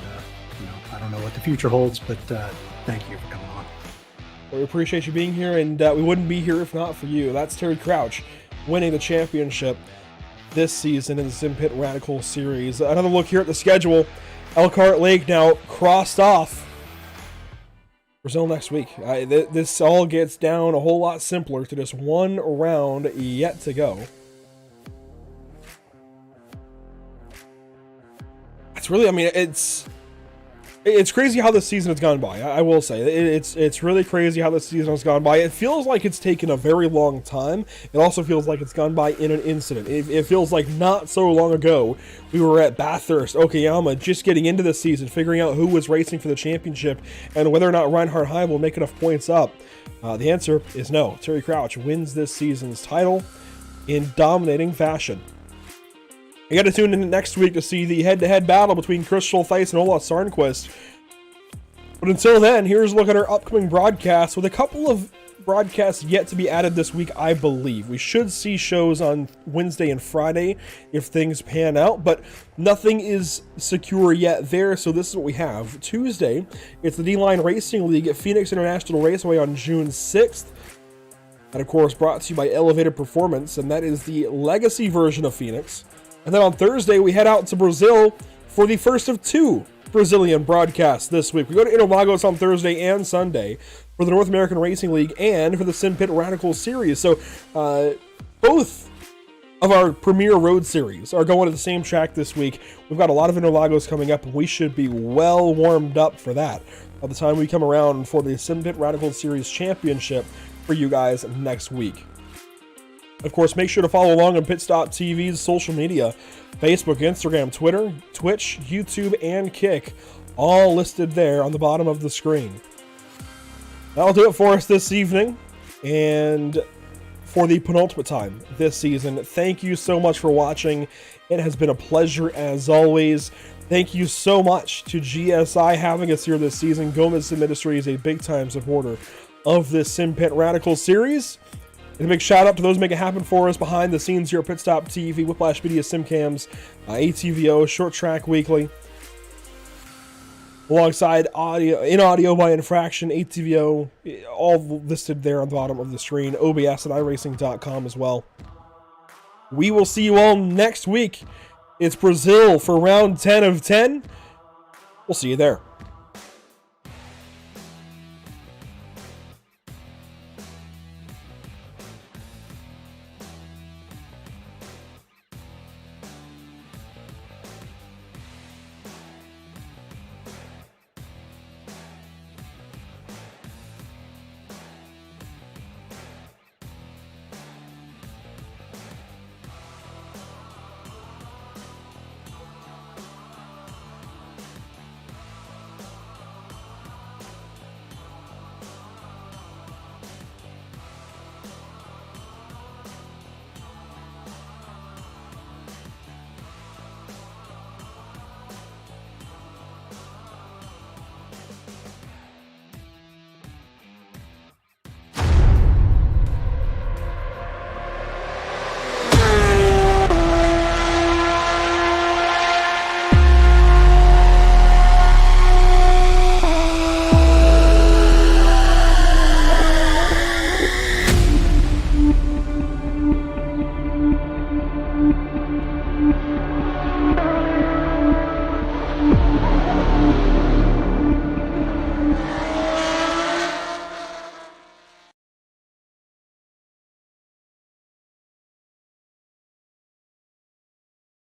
F: I don't know what the future holds, but thank you for coming on.
C: Well, we appreciate you being here, and we wouldn't be here if not for you. That's Terry Crouch winning the championship this season in the Simpit Radical Series. Another look here at the schedule. Elkhart Lake now crossed off. Brazil next week. This all gets down a whole lot simpler to just one round yet to go. It's really, I mean, it's crazy how this season has gone by. I will say it's really crazy how this season has gone by. It feels like it's taken a very long time. It also feels like it's gone by in an instant. It feels like not so long ago we were at Bathurst, Okayama, just getting into the season, figuring out who was racing for the championship and whether or not Reinhard Heim will make enough points up. The answer is no. Terry Crouch wins this season's title in dominating fashion. You got to tune in next week to see the head-to-head battle between Chris Schultheis and Ola Sarnquist. But until then, here's a look at our upcoming broadcasts, with a couple of broadcasts yet to be added this week, I believe. We should see shows on Wednesday and Friday if things pan out, but nothing is secure yet there, so this is what we have. Tuesday, it's the D-Line Racing League at Phoenix International Raceway on June 6th. And of course, brought to you by Elevated Performance, and that is the legacy version of Phoenix. And then on Thursday, we head out to Brazil for the first of 2 Brazilian broadcasts this week. We go to Interlagos on Thursday and Sunday for the North American Racing League and for the Simpit Radical Series. So both of our premier road series are going to the same track this week. We've got a lot of Interlagos coming up, and we should be well warmed up for that by the time we come around for the Simpit Radical Series Championship for you guys next week. Of course, make sure to follow along on Pit Stop TV's social media, Facebook, Instagram, Twitter, Twitch, YouTube, and Kick, all listed there on the bottom of the screen. That'll do it for us this evening, and for the penultimate time this season, thank you so much for watching. It has been a pleasure as always. Thank you so much to GSI having us here this season. Gomez Industry is a big-time supporter of this Simpit Radical Series. And a big shout out to those making it happen for us behind the scenes here at Pit Stop TV, Whiplash Media, Simcams, ATVO, Short Track Weekly. Alongside audio by infraction, ATVO, all listed there on the bottom of the screen, OBS and iRacing.com as well. We will see you all next week. It's Brazil for round 10 of 10. We'll see you there.